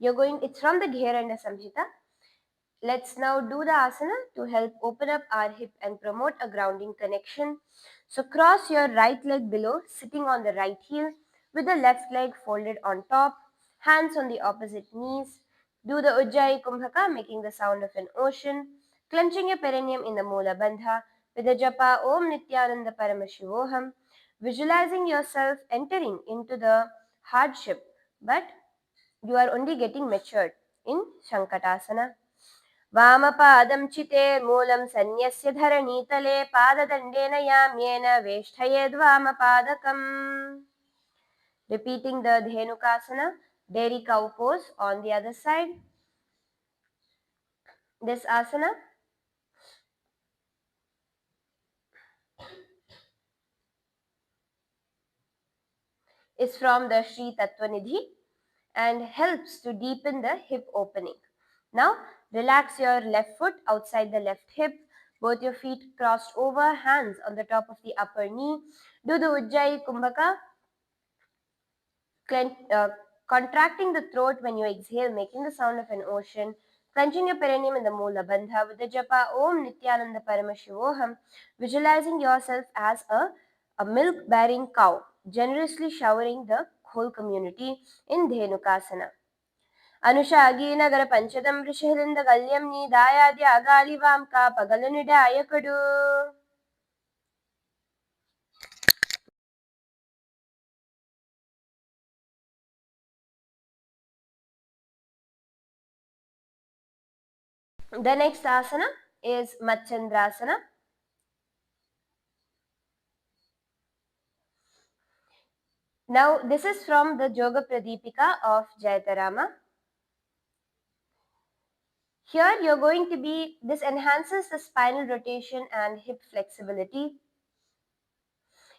B: It's from the Gheranda Samhita. Let's now do the asana to help open up our hip and promote a grounding connection. So cross your right leg below, sitting on the right heel with the left leg folded on top, hands on the opposite knees. Do the Ujjayi Kumbhaka, making the sound of an ocean, clenching your perineum in the Moola Bandha with the japa Om Nithyananda Paramashivoham, visualizing yourself entering into the hardship, but you are only getting matured in Shankatasana. वामपादं चितेर्मूलं सन्न्यस्य धरणीतले पाददण्डेन याम्येन वेष्ठयेद्वामपादकम्. Repeating the Dhenukasana, dairy cow pose on the other side. This asana is from the Sri Tattvanidhi and helps to deepen the hip opening. Now relax your left foot outside the left hip, both your feet crossed over, hands on the top of the upper knee. Do the Ujjayi Kumbhaka, contracting the throat when you exhale, making the sound of an ocean, clenching your perineum in the Moola Bandha with the japa Om Nithyananda Paramashivoham, visualizing yourself as a milk-bearing cow, generously showering the whole community in Dhenukasana. Anushaagi Nagara Panchadam Rishihilinda Galyam Ni Dayadya Agalivam Ka Pagalanidayakadu. The next asana is Machandrasana. Now this is from the Yoga Pradipika of Jayatarama. Here you're going to be, this enhances the spinal rotation and hip flexibility.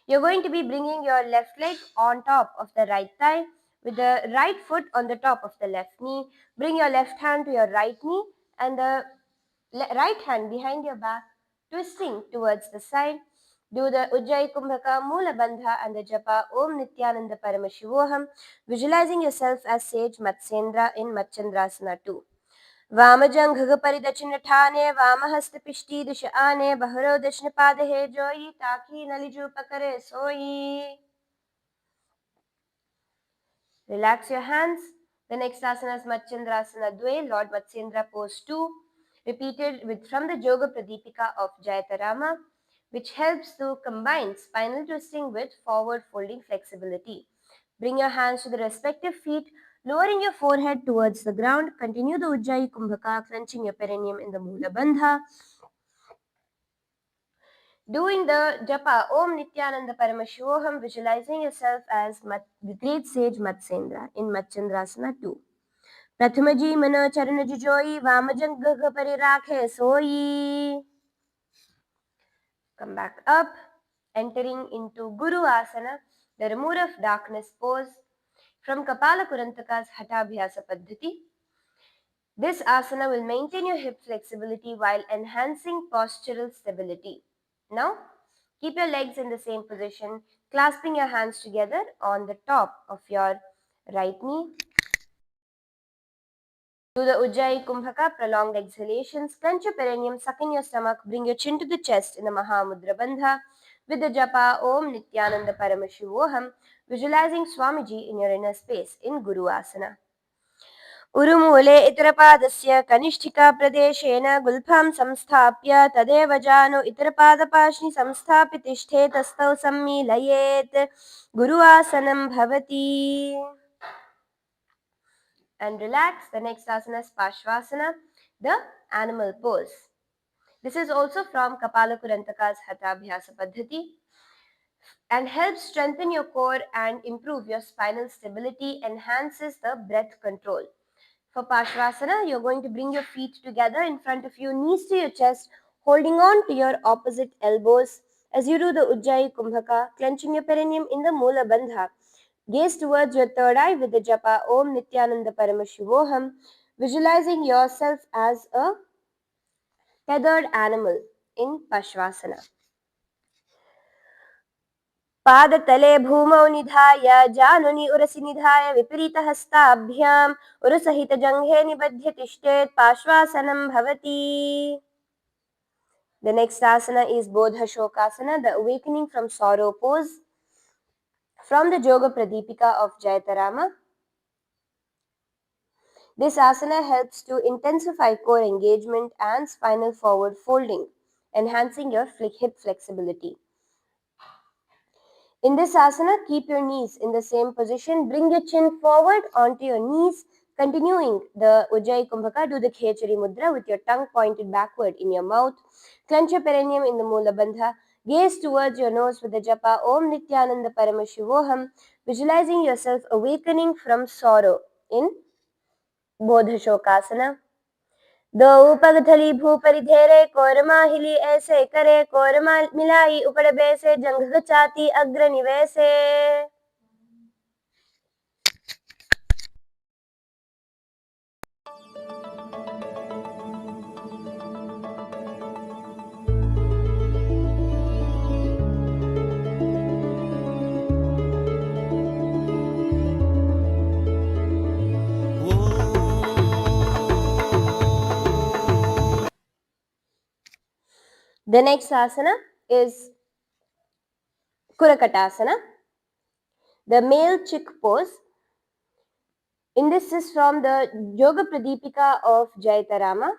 B: You're going to be bringing your left leg on top of the right thigh with the right foot on the top of the left knee. Bring your left hand to your right knee and the right hand behind your back, twisting towards the side. Do the Ujjayi Kumbhaka, Moola Bandha and the japa Om Nithyananda Paramashivoham, visualizing yourself as Sage Matsyendra in Machandrasana 2. वामजंघ परिदक्षिण ठाने वामहस्त पिष्टी दिश आने बहरो दक्षिण पाद है जोई ताकि नलिजु पकड़े सोई. Relax your hands. The next asana is Machandrasana Dve, Lord Matsyendra pose 2, repeated with from the Yoga Pradipika of Jayatarama, which helps to combine spinal twisting with forward folding flexibility. Bring your hands to the respective feet, lowering your forehead towards the ground. Continue the Ujjayi Kumbhaka, clenching your perineum in the Moola Bandha. Doing the japa Om Nithyananda Paramashivoham, visualizing yourself as the great sage Matsyendra in Machandrasana 2. Prathama mana charana jujoi vamajanga parirake soi. Come back up, entering into Guru Asana, the remover of darkness pose from Kapala Kurantaka's Hatabhyasa Paddhati. This asana will maintain your hip flexibility while enhancing postural stability. Now, keep your legs in the same position, clasping your hands together on the top of your right knee. Do the Ujjayi Kumbhaka, prolonged exhalations, clench your perineum, suck in your stomach, bring your chin to the chest in the Mahamudra Bandha with the japa Om Nithyananda Paramashivoham, visualizing Swamiji in your inner space in Guru Asana. उरुमूले इतरपादस्य कनिष्ठिकाप्रदेशेन गुल्फां संस्थाप्य तदेव जानु इतरपादपाशि संस्थाप्य तिष्ठेतस्तौ सम्मीलयेत् गुरुआसनं भवति. And relax. The next asana is Pashvasana, the animal pose. This is also from Kapalakurantaka's Hatha Abhyasa Paddhati and helps strengthen your core and improve your spinal stability, enhances the breath control. For Pashvasana, you're going to bring your feet together in front of you, knees to your chest, holding on to your opposite elbows as you do the Ujjayi Kumbhaka, clenching your perineum in the Mula Bandha. Gaze towards your third eye with the japa Om Nithyananda Paramashivoham, visualizing yourself as a tethered animal in Pashvasana. पादतले भूमौ निधाय जानुनि उरसि निधाय विपरीतहस्ताभ्याम् उरसहितजङ्घे निबध्य तिष्ठेत् पार्श्वासनं भवति. The next asana is Bodha Shokasana, the awakening from sorrow pose, from the Yoga Pradipika of Jayatarama. This asana helps to intensify core engagement and spinal forward folding, enhancing your hip flexibility. In this asana, keep your knees in the same position. Bring your chin forward onto your knees. Continuing the Ujjayi Kumbhaka, do the Khechari Mudra with your tongue pointed backward in your mouth. Clench your perineum in the Mula Bandha. Gaze towards your nose with the japa Om Nithyananda Paramashivoham, visualizing yourself awakening from sorrow in Bodha Shokasana. दो पग थली भूपरि धेरे कोरमा हिली ऐसे करे कोरमा मिलाई उपड़ बैसे जंघ गचाती अग्र निवैसे. The next asana is Kurakatasana, the male chick pose. In this is from the Yoga Pradipika of Jayatarama,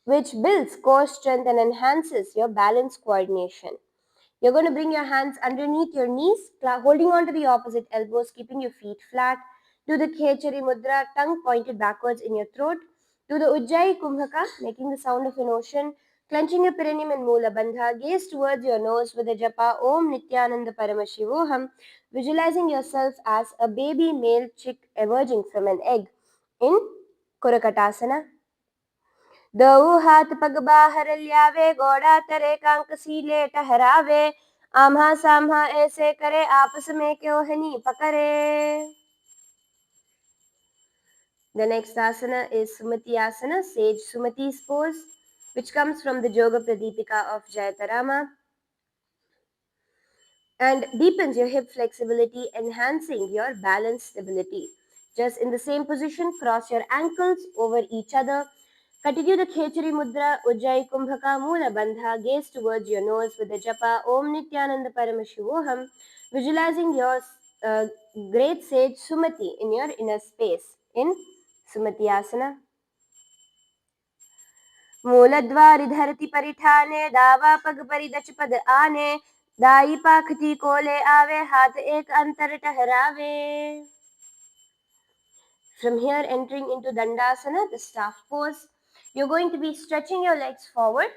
B: which builds core strength and enhances your balance coordination. You're going to bring your hands underneath your knees, holding on to the opposite elbows, keeping your feet flat. Do the Khechari Mudra, tongue pointed backwards in your throat. Do the Ujjayi Kumbhaka, making the sound of an ocean, clenching your perineum and Mula Bandha. Gaze towards your nose with the japa Om Nithyananda Paramashivoham, visualizing yourself as a baby male chick emerging from an egg in Kurakatasana. दऊ हाथ पग बाहर ल्यावे गोड़ा तरे कांक सीले टहरावे आम्हा साम्हा ऐसे करे आपस में क्यों हनी पकड़े. The next asana is Sumati Asana, Sage Sumati's pose, which comes from the Yoga Pradipika of Jayatarama and deepens your hip flexibility, enhancing your balance stability. Just in the same position, cross your ankles over each other. Continue the Khechari Mudra, Ujjayi Kumbhaka, Mula Bandha. Gaze towards your nose with the japa Om Nithyananda Paramashivoham, visualizing your great sage Sumati in your inner space in Sumati Asana. मूलद्वारि धरती परिठाने दावा पग परिदच पद आने दाई पाखती कोले आवे हाथ एक अंतर ठहरावे. From here, entering into Dandasana, the staff pose, you're going to be stretching your legs forward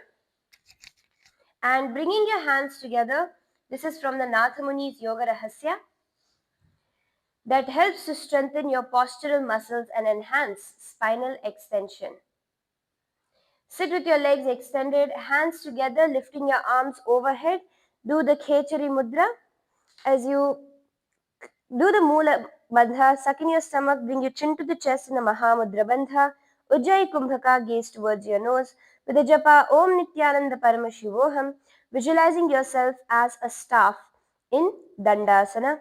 B: and bringing your hands together. This is from the Natha Muni's Yoga Rahasya that helps to strengthen your postural muscles and enhance spinal extension. Sit with your legs extended, hands together, lifting your arms overhead. Do the Khechari Mudra. As you do the Mula Bandha, suck in your stomach, bring your chin to the chest in the Mahamudra Bandha. Ujjayi Kumbhaka, gaze towards your nose. With the japa Om Nithyananda Paramashivoham, visualizing yourself as a staff in Dandasana.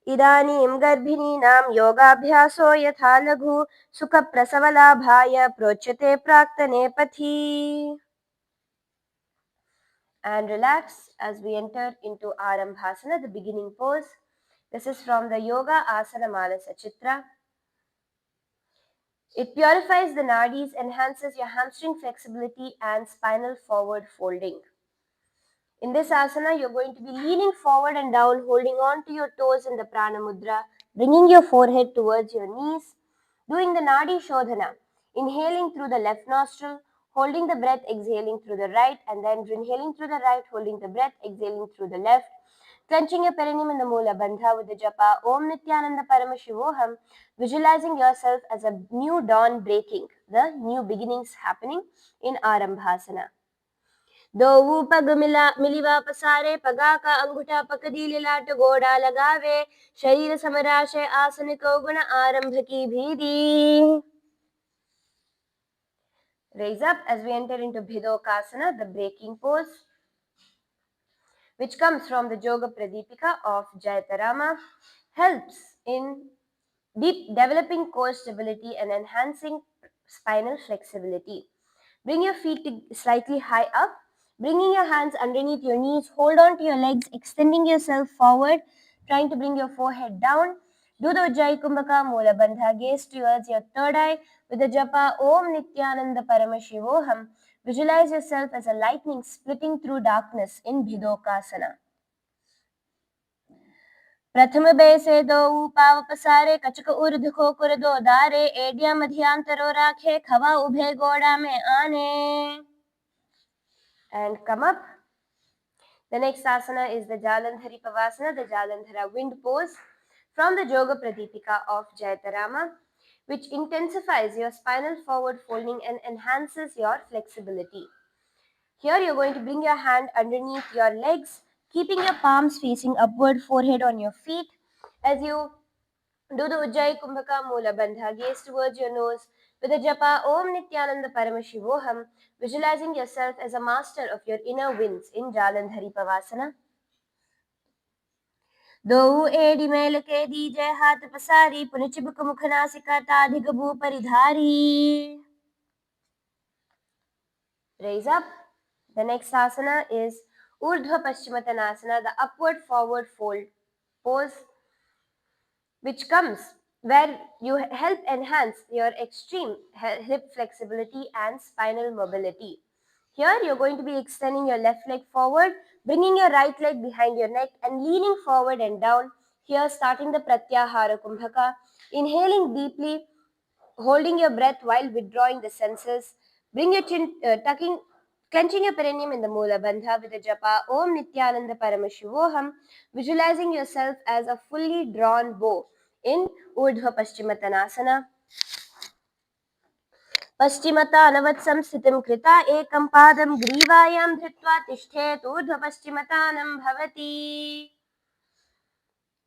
B: इदानीं गर्भिणीनां योगाभ्यासो यथा लघु सुखप्रसवलाभाय प्रोच्यते प्राक्तने पथि. And relax as we enter into Arambhasana, the beginning pose. This is from the Yoga Asana Mala Sachitra. It purifies the nadis, enhances your hamstring flexibility and spinal forward folding. In this asana, you're going to be leaning forward and down, holding on to your toes in the prana mudra, bringing your forehead towards your knees, doing the nadi shodhana, inhaling through the left nostril, holding the breath, exhaling through the right, and then inhaling through the right, holding the breath, exhaling through the left. Clenching your perineum in the Moola Bandha with the japa Om Nithyananda Paramashivoham, visualizing yourself as a new dawn breaking, the new beginnings happening in Arambhasana. दो पग मिलिवा पसारे पगा का अंगूठा पकदी लिलाट गोड़ा लगावे शरीर समराशय आसन को गुण आरंभ की भीदी. Raise up as we enter into Bhidokasana, the breaking pose, which comes from the Yoga Pradipika of Jayatarama, helps in developing core stability and enhancing spinal flexibility. Bring your feet slightly high up, bringing your hands underneath your knees. Hold on to your legs, extending yourself forward, trying to bring your forehead down. Do the Ujjayi Kumbhaka Moola Bandha. Gaze towards your third eye with the japa Om Nithyananda Paramashivoham. Visualize yourself as a lightning splitting through darkness in Bhidokasana. प्रथम बेसे दो पाव पसारे कचक उर्ध खोकुर दो दारे एडिया मध्यांतरो राखे खवा उभे गोड़ा में आने. And come up. The next asana is the Jalandhari Pavasana, the Jalandhara wind pose from the Yoga Pradipika of Jayatarama, which intensifies your spinal forward folding and enhances your flexibility. Here you're going to bring your hand underneath your legs, keeping your palms facing upward, forehead on your feet. As you do the Ujjayi Kumbhaka Moola Bandha, gaze towards your nose with the japa Om Nithyananda Paramashivoham, visualizing yourself as a master of your inner winds in Jalandhari Pavasana. दो AD mail के दीजे हाथ पसारी पुनचिबुक मुखनासिका ताधिगभू परिधारी. Raise up. The next asana is Urdhva Paschimottanasana, the upward forward fold pose, which comes where you help enhance your extreme hip flexibility and spinal mobility. Here you're going to be extending your left leg forward, bringing your right leg behind your neck and leaning forward and down. Here starting the Pratyahara Kumbhaka, inhaling deeply, holding your breath while withdrawing the senses. Bring your chin, clenching your perineum in the Moola Bandha with the japa Om Nithyananda Paramashivoham, visualizing yourself as a fully drawn bow in Urdhva Paschimottanasana. पश्चिमतानवत्सं स्थितिं कृता एकं पादं ग्रीवायां धृत्वा तिष्ठेत् ऊर्ध्वपश्चिमतानं भवति.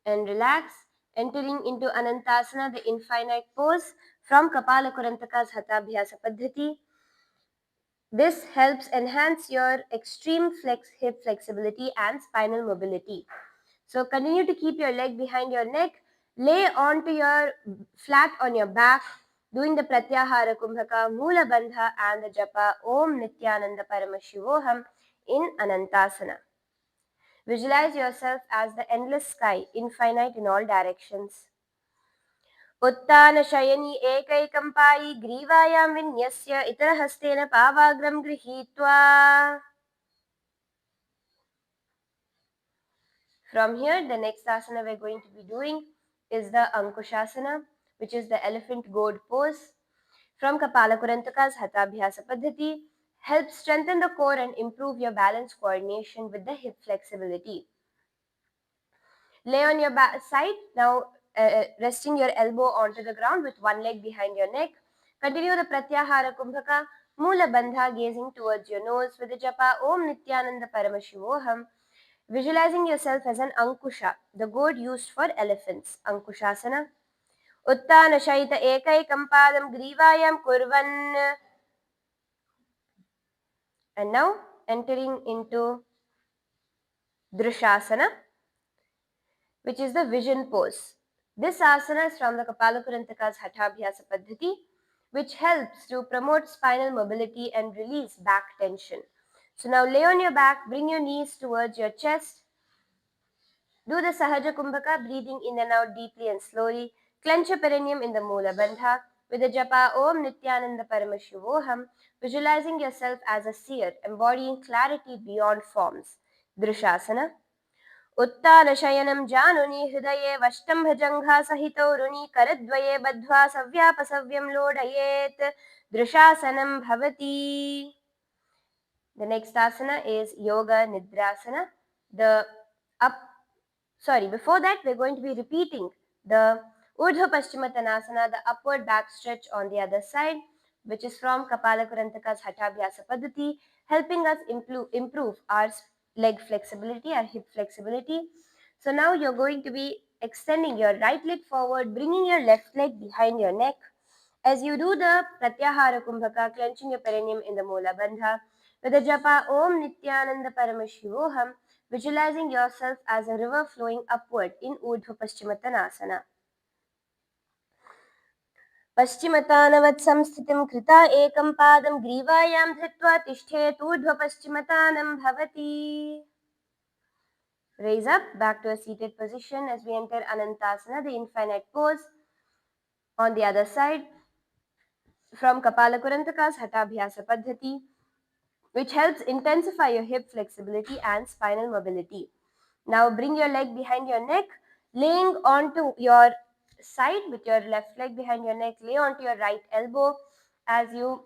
B: And relax, entering into Anantasana, the infinite pose from Kapalakurantaka's Hatabhyasa Paddhati. This helps enhance your extreme hip flexibility and spinal mobility. So continue to keep your leg behind your neck, lay onto your flat on your back, doing the Pratyahara Kumbhaka, Moola Bandha and the japa Om Nithyananda Paramashivoham in Anantasana. Visualize yourself as the endless sky, infinite in all directions. उत्तानशयनी एकैकं पायि ग्रीवायां विन्यस्य इतरहस्तेन पावाग्रं गृहीत्वा. From here, the next asana we're going to be doing is the Ankushasana, which is the elephant goad pose. From Kapalakurantaka's Hatabhyasa Paddhati, helps strengthen the core and improve your balance coordination with the hip flexibility. Lay on your back side, now resting your elbow onto the ground with one leg behind your neck. Continue the Pratyahara Kumbhaka, Moola Bandha, gazing towards your nose with the japa Om Nithyananda Paramashivoham. Visualizing yourself as an Ankusha, the goad used for elephants. Ankushasana. Uttana Shaita Ekaikam Padam Grivayam Kurvan. And now entering into Drishasana, which is the vision pose. This asana is from the Kapalakurantaka's Hatabhyasa Paddhati, which helps to promote spinal mobility and release back tension. So now lay on your back, bring your knees towards your chest. Do the Sahaja Kumbhaka, breathing in and out deeply and slowly. Clench your perineum in the Moola Bandha with the japa Om Nithyananda Paramashivoham, visualizing yourself as a seer, embodying clarity beyond forms. Drishasana. उत्तानशयनं जानुनि हृदये वष्टम्भजङ्घासहितौ रुणि करद्वये बद्ध्वा सव्यापसव्यं लोडयेत् दृशासनं भवति. The next asana is Yoga Nidrasana. Before that, we're going to be repeating the Urdhva Paschimottanasana, the upward back stretch on the other side, which is from Kapala Kurantaka's Hathabhyasa Paddhati, helping us improve our leg flexibility, our hip flexibility. So now you're going to be extending your right leg forward, bringing your left leg behind your neck. As you do the Pratyahara Kumbhaka, clenching your perineum in the Mula Bandha, with the japa Om Nithyananda Paramashivoham, visualizing yourself as a river flowing upward in Urdhva Paschimottanasana. पश्चिमतानवत् संस्थितिं कृता एकं पादं ग्रीवायां धृत्वा तिष्ठेत् ऊर्ध्वपश्चिमतानं भवति. Raise up back to a seated position as we enter Anantasana, the infinite pose. On the other side, from Kapala Kurantaka's Hathabhyasa Paddhati, which helps intensify your hip flexibility and spinal mobility. Now bring your leg behind your neck, laying onto your side with your left leg behind your neck, lay onto your right elbow as you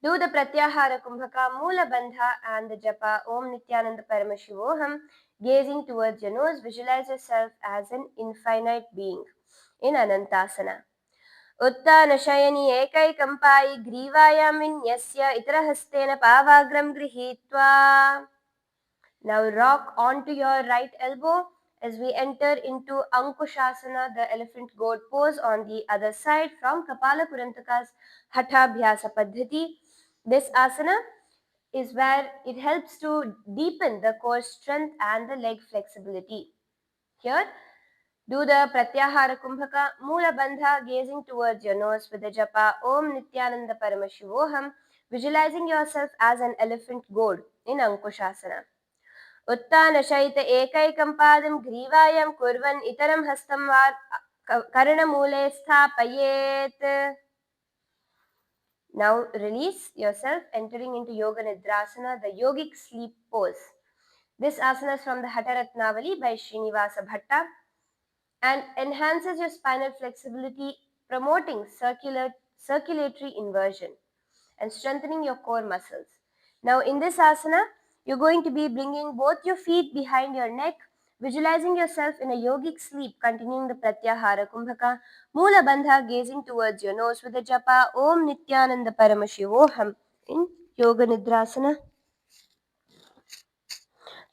B: do the Pratyahara Kumbhaka, Mula Bandha and the Japa Om Nithyananda Paramashivoham, gazing towards your nose. Visualize yourself as an infinite being in Anantasana. उत्तानशयनि एकैकं पायि ग्रीवायां विन्यस्य इतरहस्तेन पावाग्रं गृहीत्वा. Now rock onto your right elbow as we enter into Ankushasana, the elephant goat pose on the other side from Kapala Kurantaka's Hathabhyasa Paddhati. This asana is where it helps to deepen the core strength and the leg flexibility. Here, do the Pratyahara Kumbhaka, Mula Bandha, gazing towards your nose with the japa Om Nithyananda Paramashivoham, visualizing yourself as an elephant goad in Ankushasana. उत्तानशयित एकैकं पादं ग्रीवायां कुर्वन् इतरं हस्तं वा कर्णमूले स्थापयेत्. Now release yourself, entering into Yoga Nidrasana, the yogic sleep pose. This asana is from the Hataratnavali by Srinivasa Bhatta and enhances your spinal flexibility, promoting circulatory inversion and strengthening your core muscles. Now in this asana, you're going to be bringing both your feet behind your neck, visualizing yourself in a yogic sleep, continuing the Pratyahara Kumbhaka, Mula Bandha, gazing towards your nose with the japa Om Nithyananda Paramashivoham in Yoga Nidrasana.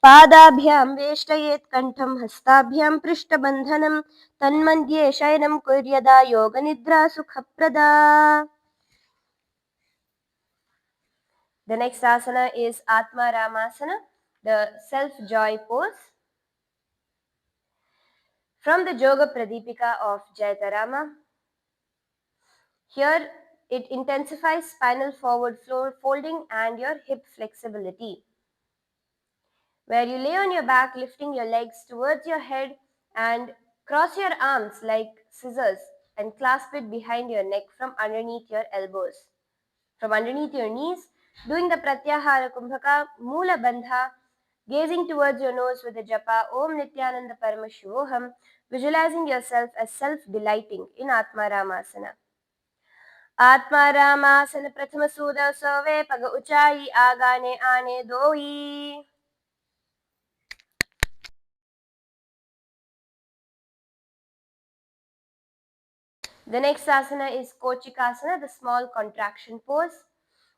B: पादाभ्यां वेष्टयेत् कण्ठं हस्ताभ्यां पृष्ठबन्धनं तन्मध्ये शयनं कुर्यदा योगनिद्रा सुखप्रदा. The next asana is Atma Ramasana, the self-joy pose. From the Yoga Pradipika of Jaitarama. Here it intensifies spinal forward folding and your hip flexibility, where you lay on your back, lifting your legs towards your head and cross your arms like scissors and clasp it behind your neck from underneath your elbows. From underneath your knees, doing the Pratyahara Kumbhaka, Mula Bandha, gazing towards your nose with the japa Om Nithyananda Paramashivoham, visualizing yourself as self-delighting in Atma Ramasana. Atma Ramasana Prathama Suda Sove Paga Uchayi Agane Ane Doi. The next asana is Kochikasana, the small contraction pose.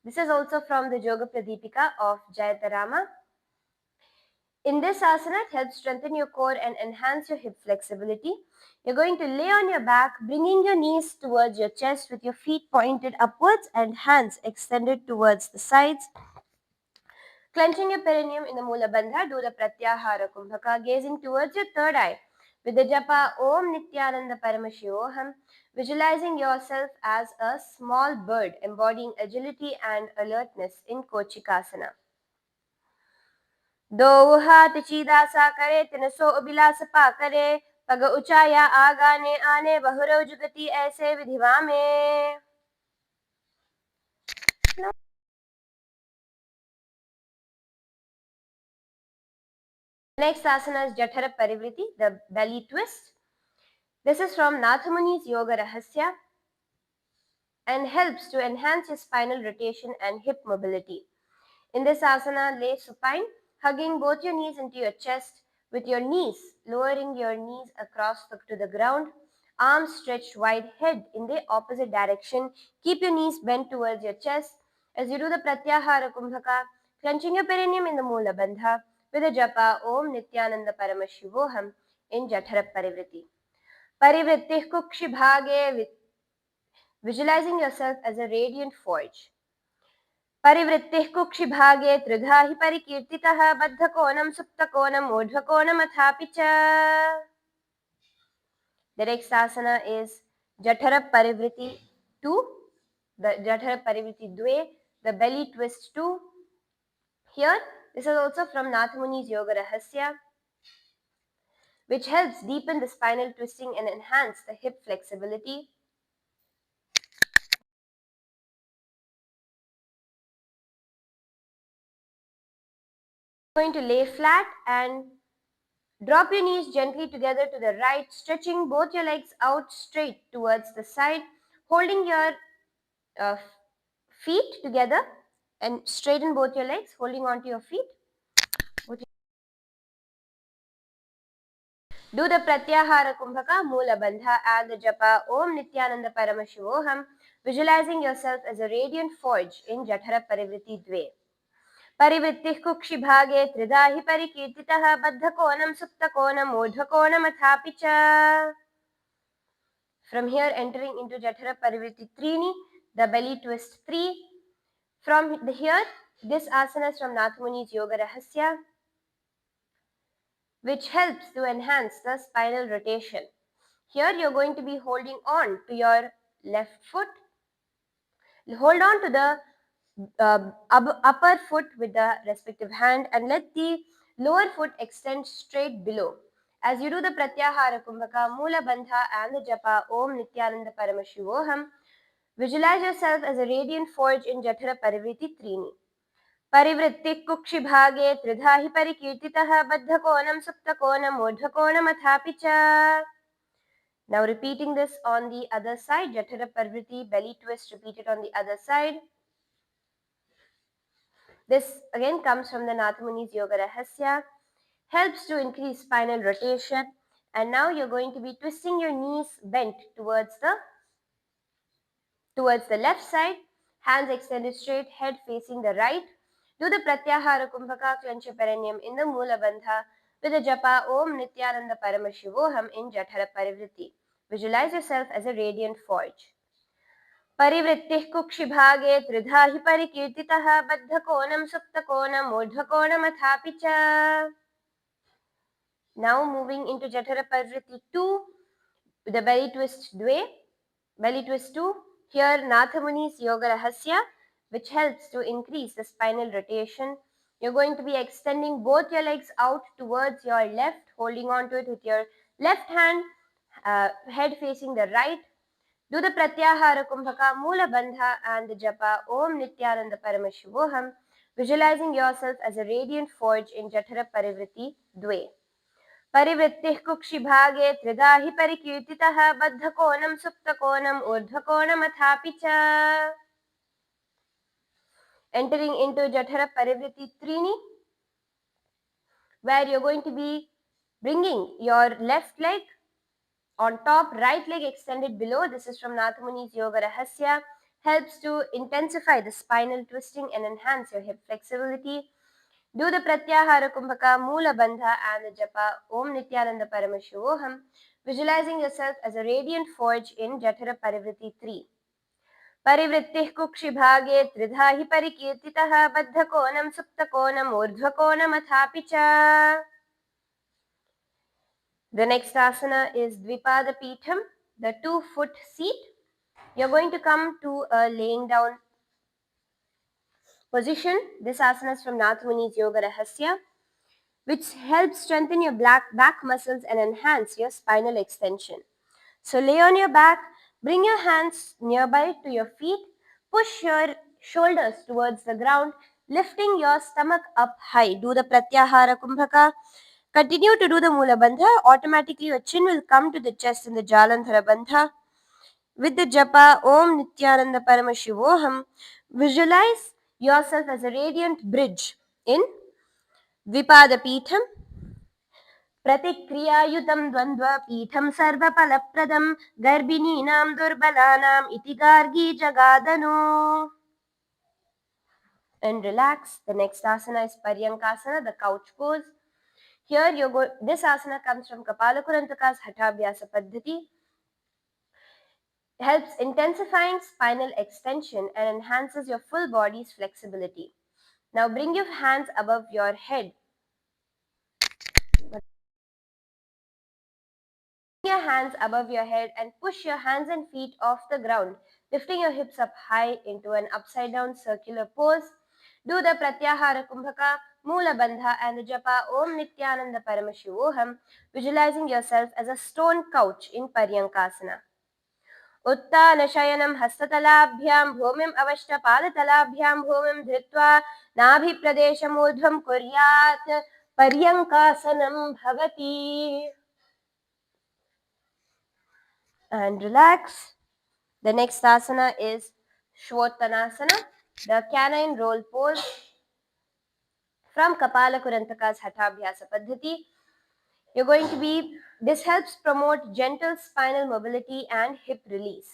B: This is also from the Yoga Pradipika of Jayatarama. In this asana, it helps strengthen your core and enhance your hip flexibility. You're going to lay on your back, bringing your knees towards your chest with your feet pointed upwards and hands extended towards the sides. Clenching your perineum in the Mula Bandha, do the Pratyahara Kumbhaka, gazing towards your third eye with the japa Om Nithyananda Paramashivoham, visualizing yourself as a small bird embodying agility and alertness in Kochikasana. दो हाथ सीधा सा करे तिन सो अभिलाष पा करे पग ऊंचाया आगाने आने बहुरव जुगति ऐसे विधिवा में. Next asana is Jathara Parivriti, the belly twist. This is from Nathamuni's Yoga Rahasya and helps to enhance your spinal rotation and hip mobility. In this asana, lay supine, hugging both your knees into your chest with your knees, lowering your knees across to the ground, arms stretched wide, head in the opposite direction. Keep your knees bent towards your chest. As you do the Pratyahara Kumbhaka, clenching your perineum in the Mula Bandha with a japa Om Nithyananda Paramashivoham in Jathara Parivriti. Parivrittih Kukshi Bhage, visualizing yourself as a radiant forge. परिवृत्तिः कुक्षिभागे त्रिधा हि परिकीर्तितः बद्धकोणं सुप्तकोणम् ऊर्ध्वकोणमथापि च. The next asana is Jathara Parivriti 2, the Jathara Parivriti Dve, the belly twist 2. Here, this is also from Nathamuni's Yoga Rahasya, which helps deepen the spinal twisting and enhance the hip flexibility. Going to lay flat and drop your knees gently together to the right, stretching both your legs out straight towards the side, holding your feet together and straighten both your legs, holding onto your feet. Do the Pratyahara Kumbhaka, Mula Bandha and the Japa Om Nithyananda Paramashivoham, visualizing yourself as a radiant forge in Jathara Parivriti Dve. परिवृत्तिः कुक्षिभागे त्रिधा हि परिकीर्तितः बद्धकोणं सुप्तकोणम् ऊर्ध्वकोणमथापि च. From here, entering into Jathara Parivriti Trini, the belly twist 3. From here, this asana is from Nathamuni's Yoga Rahasya, which helps to enhance the spinal rotation. Here, you're going to be holding on to your left foot. Hold on to the upper foot with the respective hand and let the lower foot extend straight below. As you do the Pratyahara Kumbhaka, Mula Bandha and the Japa Om Nithyananda Paramashivoham, visualize yourself as a radiant forge in Jathara Parivriti Trini. Parivritti Kukshibhage Tridha hi Parikirtitaha Baddhakonam Suptakonam Urdhakonam cha. Now repeating this on the other side, Jathara Parivriti, belly twist repeated on the other side. This again comes from the Nathamuni's Yoga Rahasya, helps to increase spinal rotation. And now you're going to be twisting your knees bent towards the left side, hands extended straight, head facing the right. Do the Pratyahara Kumbhaka, clench your perineum in the Mula Bandha with the japa Om Nithyananda Paramashivoham in Jathara Parivriti. Visualize yourself as a radiant forge. परिवृत्तिः कुक्षिभागे त्रिधा हि परिकीर्तितः बद्धकोणं सुप्तकोणम् ऊर्ध्वकोणमथापि च. Now moving into Jathara Parivriti 2, the belly twist Dve, belly twist 2. Here Nathamuni's Yoga Rahasya, which helps to increase the spinal rotation. You're going to be extending both your legs out towards your left, holding on to it with your left hand, head facing the right. Do the Pratyahara Kumbhaka, Mula Bandha and the Japa Om Nithyananda Paramashivoham, visualizing yourself as a radiant forge in Jathara Parivriti Dve. परिवृत्तिः कुक्षिभागे त्रिधा हि परिकीर्तितः बद्धकोणं सुप्तकोणम् ऊर्ध्वकोणमथापि च. Entering into Jathara Parivriti Trini, where you're going to be bringing your left leg on top, right leg extended below. This is from Nathamuni's Yoga Rahasya. Helps to intensify the spinal twisting and enhance your hip flexibility. Do the Pratyahara Kumbhaka, Mula Bandha and the Japa Om Nithyananda Paramashivoham, visualizing yourself as a radiant forge in Jathara Parivriti 3. परिवृत्तिः कुक्षिभागे त्रिधा हि परिकीर्तितः बद्धकोणं सुप्तकोणम् ऊर्ध्वकोणमथापि च. The next asana is Dvipada Pitham, the 2-foot seat. You're going to come to a laying down position. This asana is from Nathamuni's Yoga Rahasya, which helps strengthen your back muscles and enhance your spinal extension. So lay on your back, bring your hands nearby to your feet, push your shoulders towards the ground, lifting your stomach up high. Do the Pratyahara Kumbhaka. Continue to do the Mula Bandha. Automatically your chin will come to the chest in the Jalandhara Bandha. With the japa Om Nithyananda Paramashivoham, visualize yourself as a radiant bridge in Dvipada Peetham, प्रतिक्रियायुतं द्वन्द्वपीठं सर्वफलप्रदं गर्भिणीनां दुर्बलानाम् इति Gargi जगादनु. And relax. The next asana is Paryankasana, the couch pose. Here this asana comes from Kapalakurantaka's Hathabhyasa Paddhati. Helps intensifying spinal extension and enhances your full body's flexibility. Now bring your hands above your head. Bring your hands above your head and push your hands and feet off the ground, lifting your hips up high into an upside down circular pose. Do the Pratyahara Kumbhaka, Mula Bandha and the Japa Om Nithyananda Paramashivoham, visualizing yourself as a stone couch in Paryankasana. उत्तानशयनं हस्ततलाभ्यां भूमिम् अवष्टपादतलाभ्यां भूमिं धृत्वा नाभिप्रदेशमूर्ध्वं कुर्यात् पर्यङ्कासनं भवति. And relax. The next asana is Shvottanasana, the canine roll pose from Kapalakurantaka's Hathabhyasa Paddhati. This helps promote gentle spinal mobility and hip release.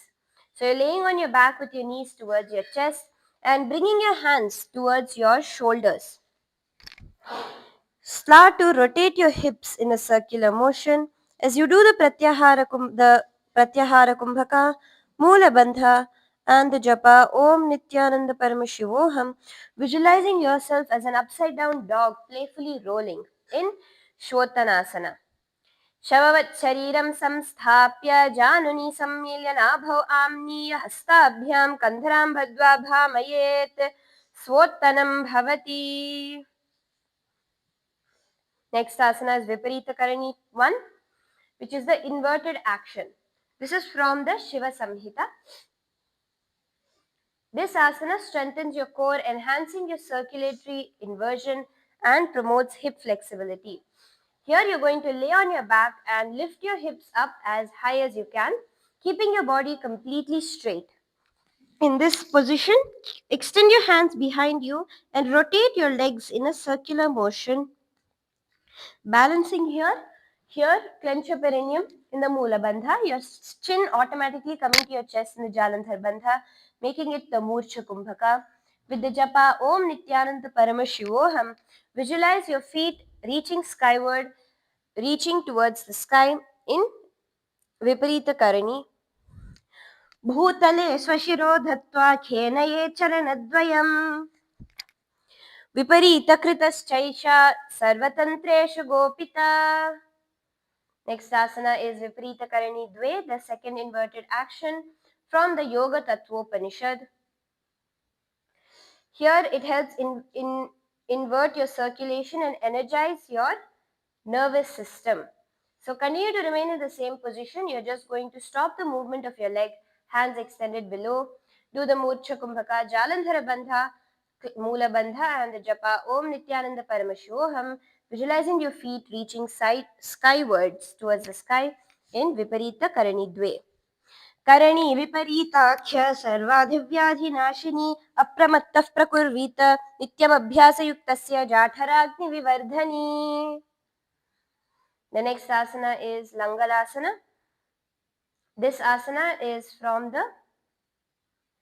B: So you're laying on your back with your knees towards your chest and bringing your hands towards your shoulders. Start to rotate your hips in a circular motion as you do the Pratyahara Kumbhaka, Mula Bandha, and the Japa Om Nithyananda Paramashivoham, visualizing yourself as an upside down dog playfully rolling in Shvottanasana. शववत् शरीरं संस्थाप्य जानुनी सम्मील्य नाभौ आम्नीय हस्ताभ्यां कन्धरां बद्ध्वा भामयेत् स्वोत्तनं भवति. Next asana is Viparita Karani 1, which is the inverted action. This is from the Shiva Samhita. This asana strengthens your core, enhancing your circulatory inversion and promotes hip flexibility. Here you're going to lay on your back and lift your hips up as high as you can, keeping your body completely straight. In this position, extend your hands behind you and rotate your legs in a circular motion. Balancing here clench your perineum in the Mula Bandha, your chin automatically coming to your chest in the Jalandhar Bandha, making it the Murcha Kumbhaka. With the Japa Om Nithyananda Paramashivoham, visualize your feet reaching skyward, reaching towards the sky in Viparita Karani. Bhutale swashiro dhatva khenaye charanadvayam Viparita kritaschaisha sarvatantreshu gopita. Next asana is Viparita Karani Dve, the second inverted action from the Yoga Tattvopanishad. Here it helps invert your circulation and energize your nervous system. So continue to remain in the same position. You're just going to stop the movement of your leg, hands extended below. Do the Murcha Kumbhaka, Jalandhara Bandha, Mula Bandha and the Japa Om Nithyananda Paramashivoham, visualizing your feet reaching skywards towards the sky in Viparita Karani Dve. Karni विपरीताख्य सर्वाधिव्याधिनाशिनी अप्रमत्तः प्रकुर्वीत नित्यमभ्यासयुक्तस्य जाठराग्निविवर्धनी. The next asana is Langalasana. This asana is from the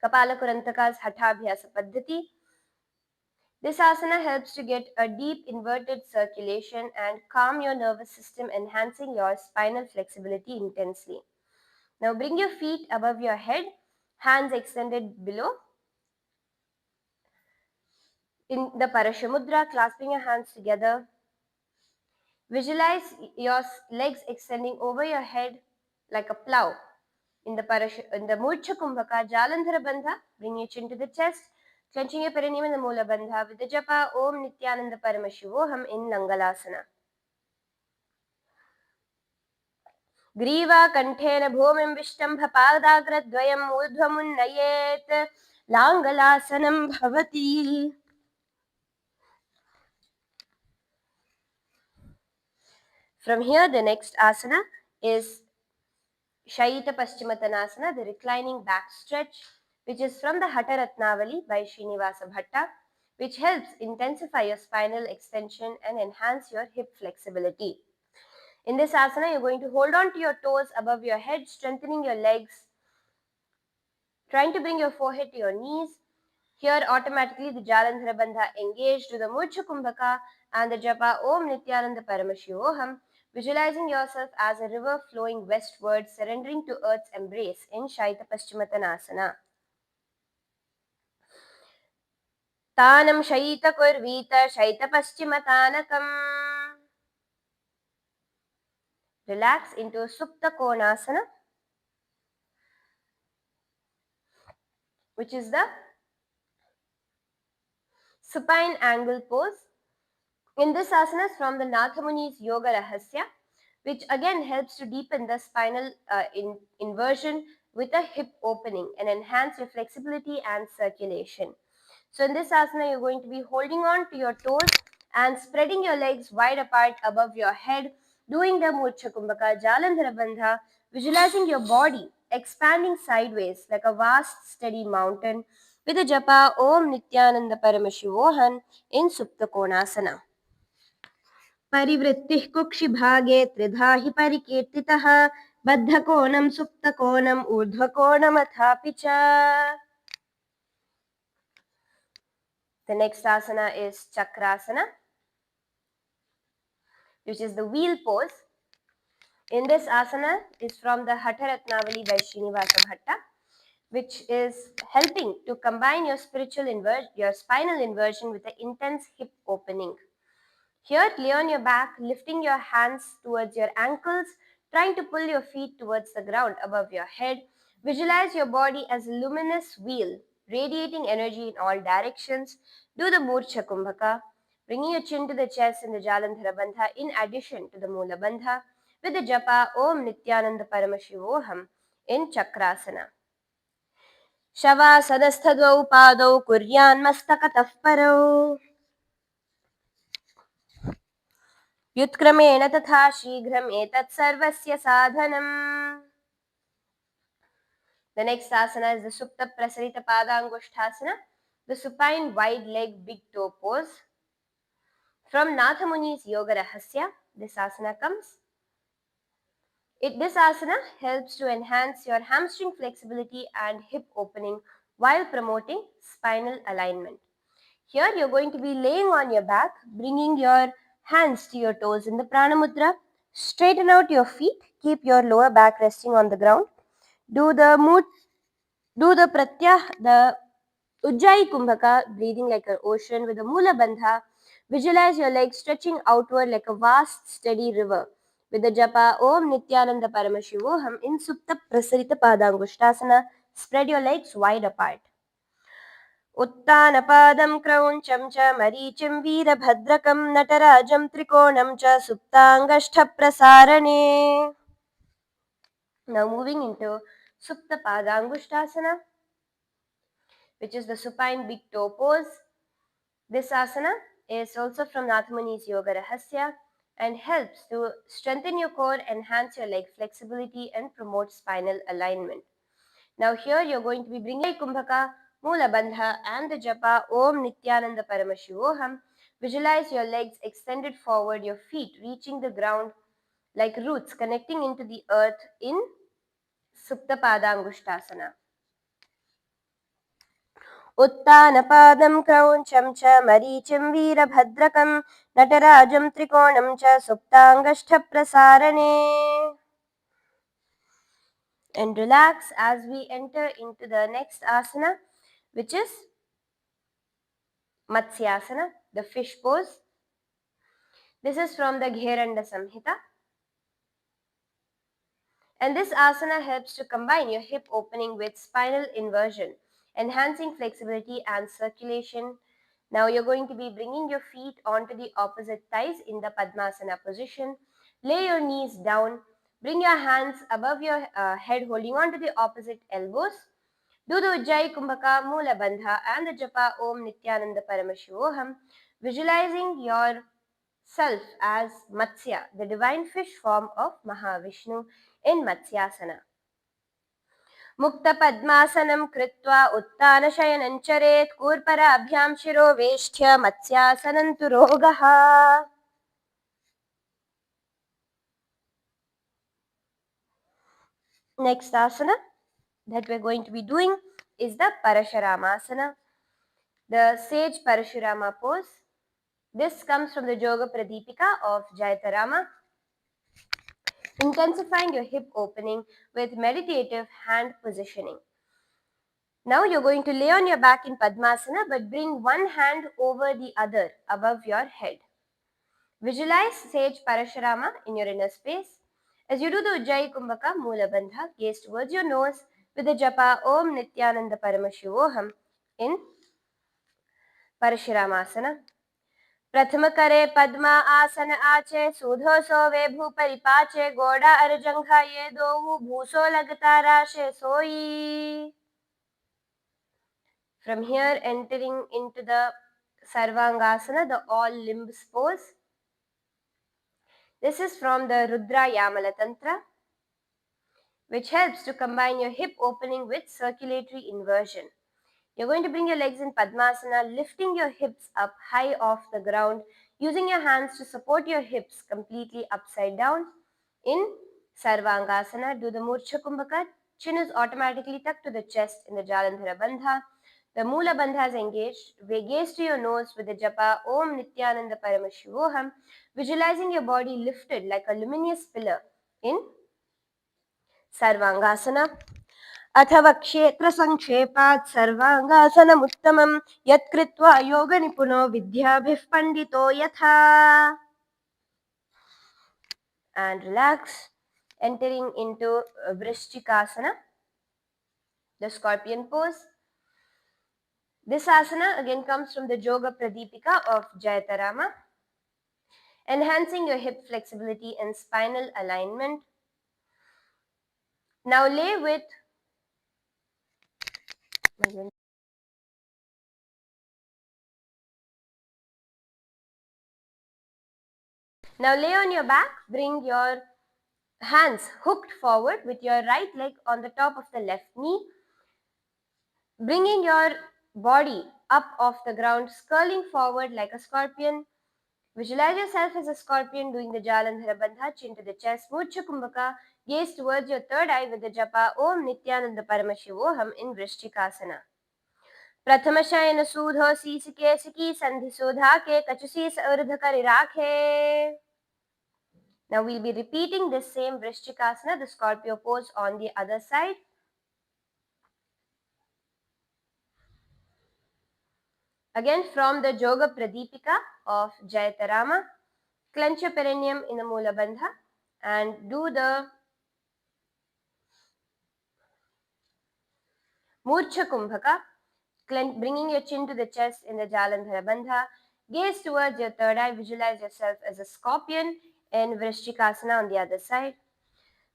B: Kapalakurantaka's Hathabhyasa Paddhati. This asana helps to get a deep inverted circulation and calm your nervous system, enhancing your spinal flexibility intensely. Now bring your feet above your head, hands extended below. In the Parashamudra, clasping your hands together. Visualize your legs extending over your head like a plow. In the Murcha Kumbhaka, Jalandhara Bandha, bring your chin to the chest, Clenching your perineum in the Mula Bandha with the japa Om Nithyananda Paramashivoham in Langalasana. Griva Kantena Bhomim Vishtambha Padagradvayam Urdhvamunnayet Langalasanam Bhavati. From here, the next asana is Shaita Paschimottanasana, the reclining back stretch, which is from the Hatha Ratnavali by Srinivasa Bhatta, which helps intensify your spinal extension and enhance your hip flexibility. In this asana, you're going to hold on to your toes above your head, strengthening your legs, trying to bring your forehead to your knees. Here, automatically, the Jalandhara Bandha engaged to the Murcha Kumbhaka and the Japa Om Nithyananda Paramashivoham, visualizing yourself as a river flowing westward, surrendering to earth's embrace in Shaita Paschimottanasana. Tanam Shaita Kurvita Shaita Paschimottanakam. Relax into Supta Konasana, which is the supine angle pose. In this asana is from the Nathamuni's Yoga Rahasya, which again helps to deepen the spinal inversion with a hip opening and enhance your flexibility and circulation. So in this asana, you're going to be holding on to your toes and spreading your legs wide apart above your head, doing the Murcha Kumbhaka, Jalandhara Bandha, visualizing your body expanding sideways like a vast steady mountain with a japa Om Nithyananda Paramashivohan in Supta Konasana. परिवृत्तिः कुक्षिभागे त्रिधा हि परिकीर्तितः बद्धकोणं सुप्तकोणम् ऊर्ध्वकोणमथापि च. The next asana is Chakrasana, which is the wheel pose. In this asana is from the Hatha Ratnavali by Srinivasa Bhatta, which is helping to combine your spinal inversion with an intense hip opening. Here, lay on your back, lifting your hands towards your ankles, trying to pull your feet towards the ground above your head. Visualize your body as a luminous wheel, radiating energy in all directions. Do the Murcha Kumbhaka, bringing your chin to the chest in the Jalandhara Bandha in addition to the Mula Bandha with the Japa Om Nithyananda Paramashivoham in Chakrasana. Shavasanaस्थद्वौ पादौ कुर्यान्मस्तकतः परौ युत्क्रमेण तथा शीघ्रम् एतत् सर्वस्य साधनम्. The next asana is the Supta Prasarita Padangusthasana, the supine wide leg big toe pose. From Nathamuni's Yoga Rahasya, this asana comes. This asana helps to enhance your hamstring flexibility and hip opening while promoting spinal alignment. Here you're going to be laying on your back, bringing your hands to your toes in the Prana Mudra. Straighten out your feet. Keep your lower back resting on the ground. Do the Ujjayi Kumbhaka, breathing like an ocean with the Mula Bandha. Visualize your legs stretching outward like a vast, steady river. With the Japa Om Nithyananda Paramashivoham in Supta Prasarita Padangusthasana, spread your legs wide apart. उत्तानपादं क्रौञ्चं च मरीचिं वीरभद्रकं नटराजं त्रिकोणं च सुप्ताङ्गष्ठप्रसारणे. Now moving into Supta Padangusthasana, which is the supine big toe pose. This asana is also from Nathamuni's Yoga Rahasya and helps to strengthen your core, enhance your leg flexibility and promote spinal alignment. Now here you're going to be bringing Kumbhaka, Mula Bandha and the Japa Om Nithyananda Paramashivoham. Visualize your legs extended forward, your feet reaching the ground like roots connecting into the earth in Supta Padangusthasana. उत्तानपादं क्रौञ्चं च मरीचिं वीरभद्रकं नटराजं त्रिकोणं च सुप्ताङ्गष्ठप्रसारणे. And relax as we enter into the next asana, which is Matsyasana, the fish pose. This is from the Gheranda Samhita. And this asana helps to combine your hip opening with spinal inversion, enhancing flexibility and circulation. Now you're going to be bringing your feet onto the opposite thighs in the Padmasana position. Lay your knees down. Bring your hands above your head, holding on to the opposite elbows. Do the Ujjayi Kumbhaka, Mula Bandha and the Japa Om Nithyananda Paramashivoham, visualizing yourself as Matsya, the divine fish form of Mahavishnu in Matsyasana. Mukta Padmasanam Kritva Uttana Shayanam Charet Kurparabhyam Shiro Veshtya Matsyasanam Turogaha. Next asana that we're going to be doing is the Parashuramasana, the Sage Parashurama pose. This comes from the Yoga Pradipika of Jayatarama, intensifying your hip opening with meditative hand positioning. Now you're going to lay on your back in Padmasana but bring one hand over the other above your head. Visualize Sage Parashurama in your inner space. As you do the Ujjayi Kumbhaka Mula Bandha, gaze towards your nose with the japa Om Nithyananda Paramashivoham in Parashuramasana. प्रथम करे पद्मा आसन आचे सूधो सोवे भू परिपाचे गोड़ा अरजंघा ये दो भूसो लगता राशे सोई. From here entering into the Sarvangasana, the all limbs pose. This is from the Rudra Yamala Tantra, which helps to combine your hip opening with circulatory inversion. You're going to bring your legs in Padmasana, lifting your hips up high off the ground, using your hands to support your hips completely upside down. In Sarvangasana, do the Murcha Kumbhaka. Chin is automatically tucked to the chest in the Jalandhara Bandha. The Mula Bandha is engaged. Gaze to your nose with the japa Om Nithyananda Paramashivoham, visualizing your body lifted like a luminous pillar in Sarvangasana. अथवा क्षेत्र संक्षेपात् सर्वांगासनमुत्तमं यत्कृत्वा योगनिपुनो विद्याभिः पंडितो यथा. And relax, entering into Vrishchikasana, the scorpion pose. This asana again comes from the Yoga Pradipika of Jayatarama, enhancing your hip flexibility and spinal alignment. Now lay with Now lay on your back, bring your hands hooked forward with your right leg on the top of the left knee, bringing your body up off the ground, curling forward like a scorpion. Visualize yourself as a scorpion doing the Jalandhara Bandha, chin to the chest, Murcha Kumbhaka, gaze towards your third eye with the japa Om Nithyananda Paramashivoham in Vrishchikasana. प्रथम शयन सूधो शीस केसकी संधि सुधा के कचुशीस ऊर्ध कर राखे. Now we'll be repeating this same Vrishchikasana, the Scorpio pose on the other side. Again from the Yoga Pradipika of Jayatarama, clench your perineum in the Mula Bandha and do the Murcha Kumbhaka, bringing your chin to the chest in the Jalandhara Bandha. Gaze towards your third eye, visualize yourself as a scorpion in Vrishchikasana on the other side.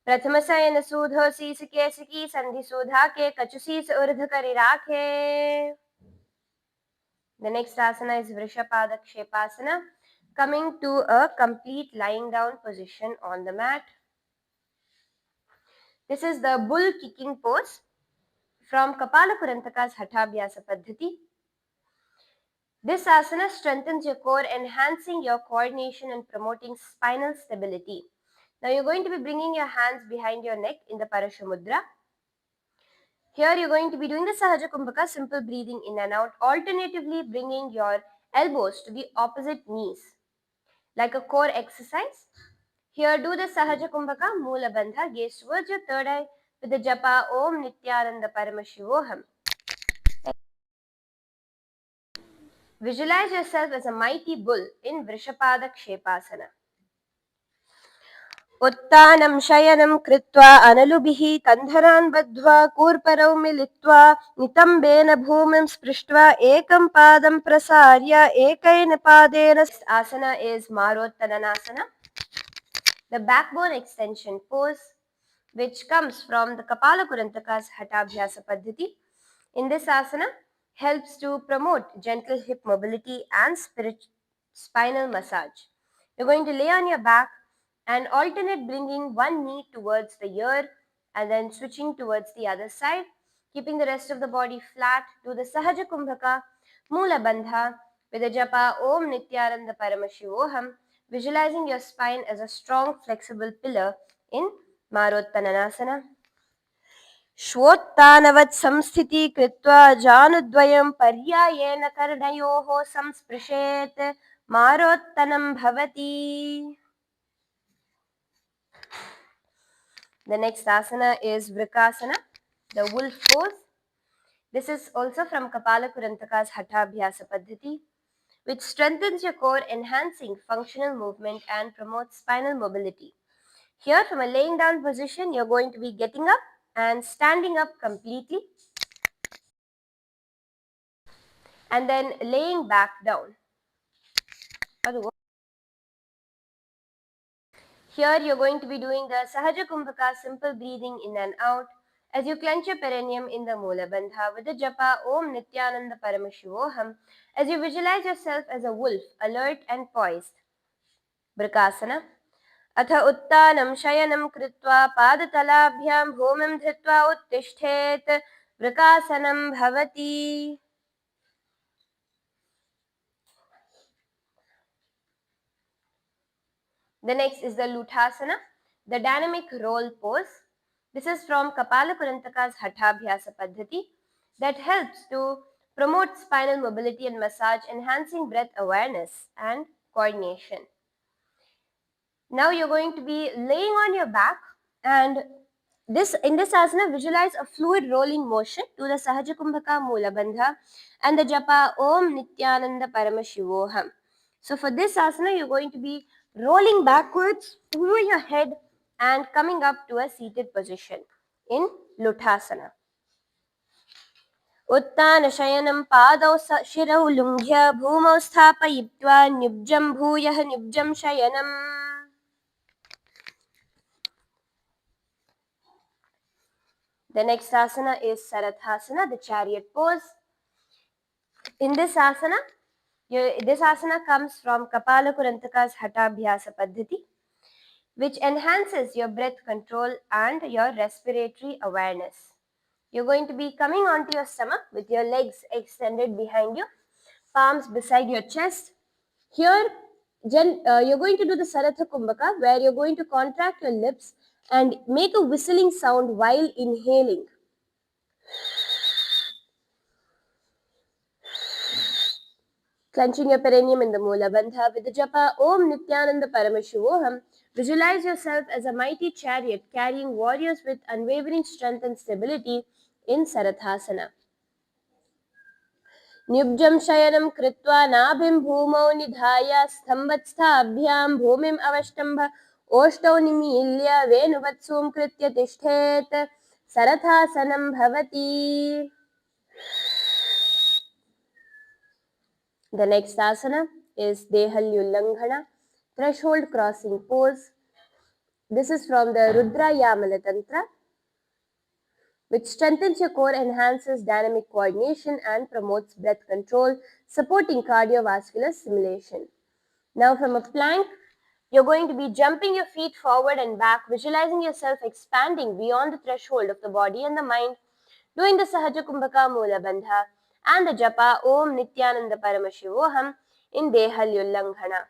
B: प्रथम शयन सूधो शीस केसकी संधि सुधा के कचुशीस ऊर्ध करि राखे. The next asana is Vrishapada Kshepasana, coming to a complete lying down position on the mat. This is the bull kicking pose from Kapala Kurantaka's Hathabhyasa Paddhati. This asana strengthens your core, enhancing your coordination and promoting spinal stability. Now you're going to be bringing your hands behind your neck in the Parashamudra. Here you're going to be doing the Sahaja Kumbhaka, simple breathing in and out, alternatively bringing your elbows to the opposite knees, like a core exercise. Here do the Sahaja Kumbhaka, Mula Bandha, gaze towards your third eye with the japa Om Nithyananda Paramashivoham. Visualize yourself as a mighty bull in Vrishapada Kshepasana. उत्तानं शयनं कृत्वा अनलुभिः कन्धरान् बद्ध्वा कूर्परौ मिलित्वा नितम्बेन भूमिं स्पृष्ट्वा एकं पादं प्रसार्य एकैन पादेन. Asana is Marottananasana, the backbone extension pose, which comes from the Kapalakurantaka's Hatabhyasa Paddhati. In this asana, helps to promote gentle hip mobility and spinal massage. You're going to lay on your back and alternate bringing one knee towards the ear and then switching towards the other side, keeping the rest of the body flat. Do the Sahaja Kumbhaka, Mula Bandha with the japa Om Nithyananda Paramashivoham, visualizing your spine as a strong, flexible pillar in Marottananasana. श्वोत्तानवत् संस्थिति कृत्वा जानुद्वयं पर्यायेन कर्णयोः संस्पृशेत् मारोत्तनं भवति. The next asana is Vrikasana, the wolf pose. This is also from Kapalakurantaka's Hathabhyasa Paddhati, which strengthens your core, enhancing functional movement and promotes spinal mobility. Here, from a laying down position, you're going to be getting up and standing up completely, and then laying back down. Here you're going to be doing the Sahaja Kumbhaka, simple breathing in and out, as you clench your perineum in the Mula Bandha with the japa Om Nithyananda Paramashivoham, as you visualize yourself as a wolf, alert and poised. Brikasana. अथ उत्तानं शयनं कृत्वा पादतलाभ्यां भूमिं धृत्वा उत्तिष्ठेत् वृकासनं भवति. The next is the Luthasana, the dynamic roll pose. This is from Kapalakurantaka's Hathabhyasa Paddhati that helps to promote spinal mobility and massage, enhancing breath awareness and coordination. Now you're going to be laying on your back, and in this asana, visualize a fluid rolling motion to the Sahaja Kumbhaka Mula Bandha and the japa Om Nithyananda Paramashivoham. So for this asana, you're going to be rolling backwards over your head and coming up to a seated position in Luthasana. उत्तानशयनं पादौ शिरौ लुण्ठ्य भूमौ स्थापयित्वा निब्जं भूयः निब्जं शयनम्. The next asana is Sarathasana, the chariot pose. In this asana, comes from Kapalakurantaka's Hathabhyasa Paddhati, which enhances your breath control and your respiratory awareness. You're going to be coming onto your stomach with your legs extended behind you, palms beside your chest. Here, you're going to do the Saratha Kumbhaka, where you're going to contract your lips and make a whistling sound while inhaling. Clenching your perineum in the Mula Bandha with the japa Om Nithyananda Paramashivoham, visualize yourself as a mighty chariot carrying warriors with unwavering strength and stability in Sarathasana. Nyubjam shayanam kritva nabhim bhumau nidhaya stambhatsthabhyam bhumim avashtambha oshtau nimilya venuvatsum kritya tishthet Sarathasanam bhavati. The next asana is Dehalyullanghana, threshold crossing pose. This is from the Rudra Yamala Tantra, which strengthens your core, enhances dynamic coordination, and promotes breath control, supporting cardiovascular stimulation. Now, from a plank, you're going to be jumping your feet forward and back, visualizing yourself expanding beyond the threshold of the body and the mind, doing the Sahaja Kumbhaka Mula Bandha and the japa Om Nithyananda Paramashivoham in Dehalyullanghana.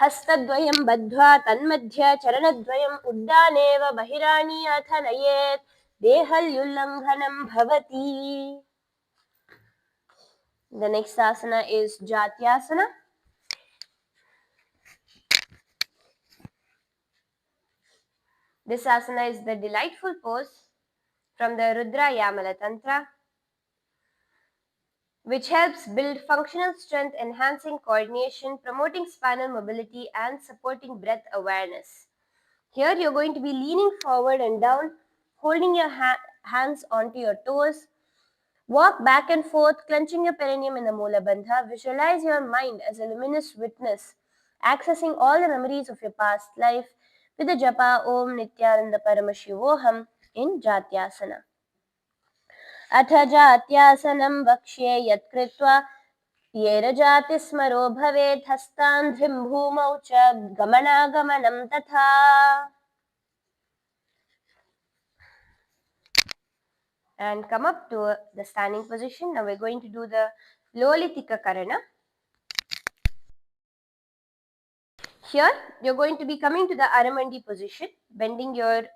B: हस्तद्वयं बद्ध्वा तन्मध्ये चरणद्वयम् उड्डानेव बहिराणि अथ नयेत् देहल्युल्लङ्घनं भवति. The next asana is Jatyasana. This asana is the delightful pose from the Rudra Yamala Tantra, which helps build functional strength, enhancing coordination, promoting spinal mobility, and supporting breath awareness. Here you're going to be leaning forward and down, holding your hands onto your toes. Walk back and forth, clenching your perineum in the Mula Bandha. Visualize your mind as a luminous witness, accessing all the memories of your past life with the japa Om Nithyananda Paramashivoham in Jatyasana. अथ जात्यासनं वक्ष्ये यत्कृत्वा येन जातिस्मरो भवेत् हस्तान्ध्रिं भूमौ च गमनागमनं तथा. And come up to the standing position. Now we're going to do the Lolitika Karana. Here you're going to be coming to the Aramandi position, bending your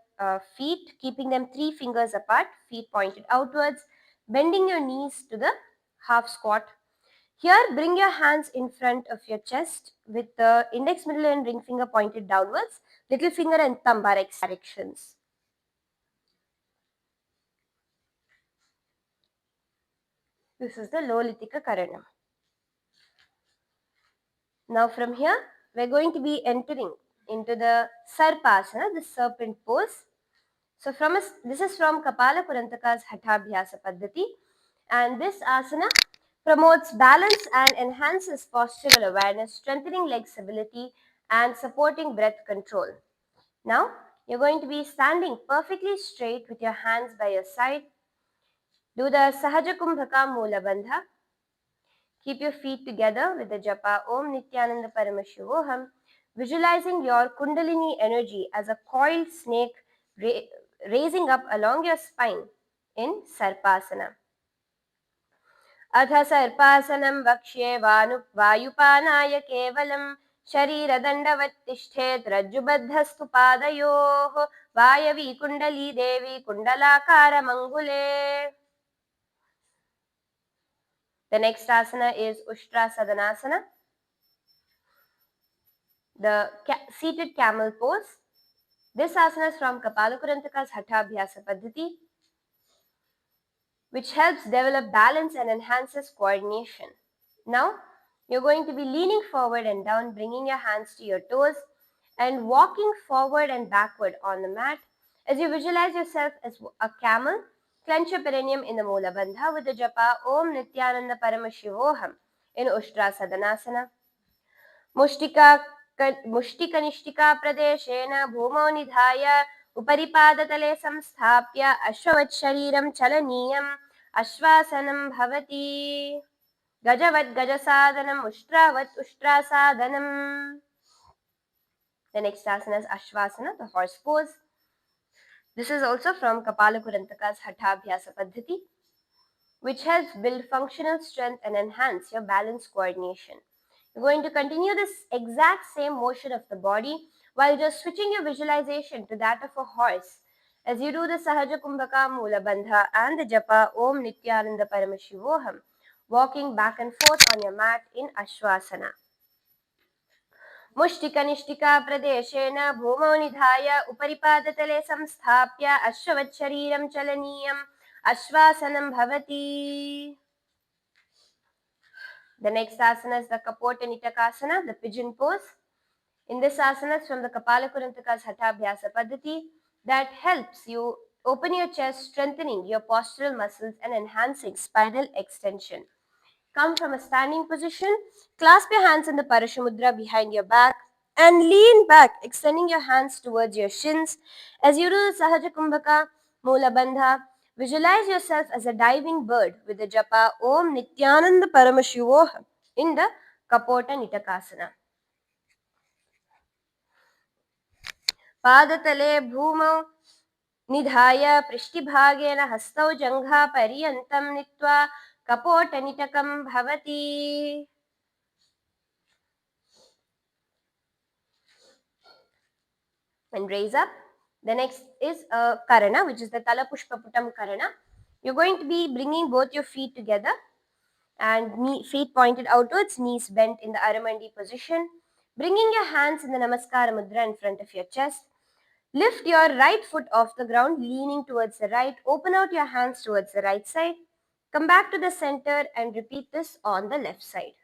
B: feet, keeping them 3 fingers apart, feet pointed outwards, bending your knees to the half squat. Here bring your hands in front of your chest with the index, middle and ring finger pointed downwards, little finger and thumb are X directions. This is the Lolitika Karana. Now from here, we're going to be entering into the Sarpasana, the serpent pose. So this is from Kapala Purantaka's Hathabhyasa Paddhati, and this asana promotes balance and enhances postural awareness, strengthening leg stability and supporting breath control. Now, you're going to be standing perfectly straight with your hands by your side. Do the Sahaja Kumbhaka Mula Bandha. Keep your feet together with the japa Om Nithyananda Paramashivoham, visualizing your Kundalini energy as a coiled snake raising up along your spine in Sarpasana. अथ सर्पासनं वक्ष्ये वायुपानाय केवलं शरीरदण्डवत् तिष्ठेत् रज्जुबद्धस्तु पादयोः वायवी कुण्डली देवी कुण्डलाकारमङ्गुले. The next asana is Ushtrasadanasana, the seated camel pose. This asana is from Kapalakurantaka's Hathabhyasa Paddhati, which helps develop balance and enhances coordination. Now, you're going to be leaning forward and down, bringing your hands to your toes and walking forward and backward on the mat. As you visualize yourself as a camel, clench your perineum in the Mula Bandha with the japa Om Nithyananda Paramashivoham in Ushtrasadanasana. मुष्टिकनिष्ठिका प्रदेशेन भूमौ निधाय उपरिपादतले संस्थाप्य अश्ववत् शरीरं चलनीयम् अश्वासनं भवति. Ghazwat गजसादनम् उष्ट्रावत् उष्ट्रासादनम्. The next asana is Ashvasana, the horse pose. This is also from Kapalakurantaka's Hathabhyasa Paddhati, which helps build functional strength and enhance your balance coordination. You're going to continue this exact same motion of the body while just switching your visualization to that of a horse as you do the Sahaja Kumbhaka Mula Bandha and the Japa Om Nithyananda Paramashivoham, walking back and forth on your mat in Ashwasana. मुष्टिकनिष्ठिका प्रदेशेन भूमौ निधाय उपरिपादतले संस्थाप्य अश्ववत् शरीरं चलनीयम् अश्वासनं भवति. The next asana is the Kapota Nitakasana, the pigeon pose. In this asana is from the Kapalakurantaka's Hathabhyasa Paddhati that helps you open your chest, strengthening your postural muscles and enhancing spinal extension. Come from a standing position, clasp your hands in the Parashamudra behind your back and lean back, extending your hands towards your shins. As you do the Sahaja Kumbhaka Mula Bandha, visualize yourself as a diving bird with the japa Om Nithyananda Paramashivoham in the Kapota Nitakasana. पादतले भूमौ निधाय पृष्ठभागेन हस्तौ जङ्घा पर्यन्तं नीत्वा कपोटनिटकं भवति. And raise up. The next is Karana, which is the Talapushpaputam Karana. You're going to be bringing both your feet together and feet pointed outwards, knees bent in the Aramandi position. Bringing your hands in the Namaskara Mudra in front of your chest. Lift your right foot off the ground, leaning towards the right. Open out your hands towards the right side. Come back to the center and repeat this on the left side.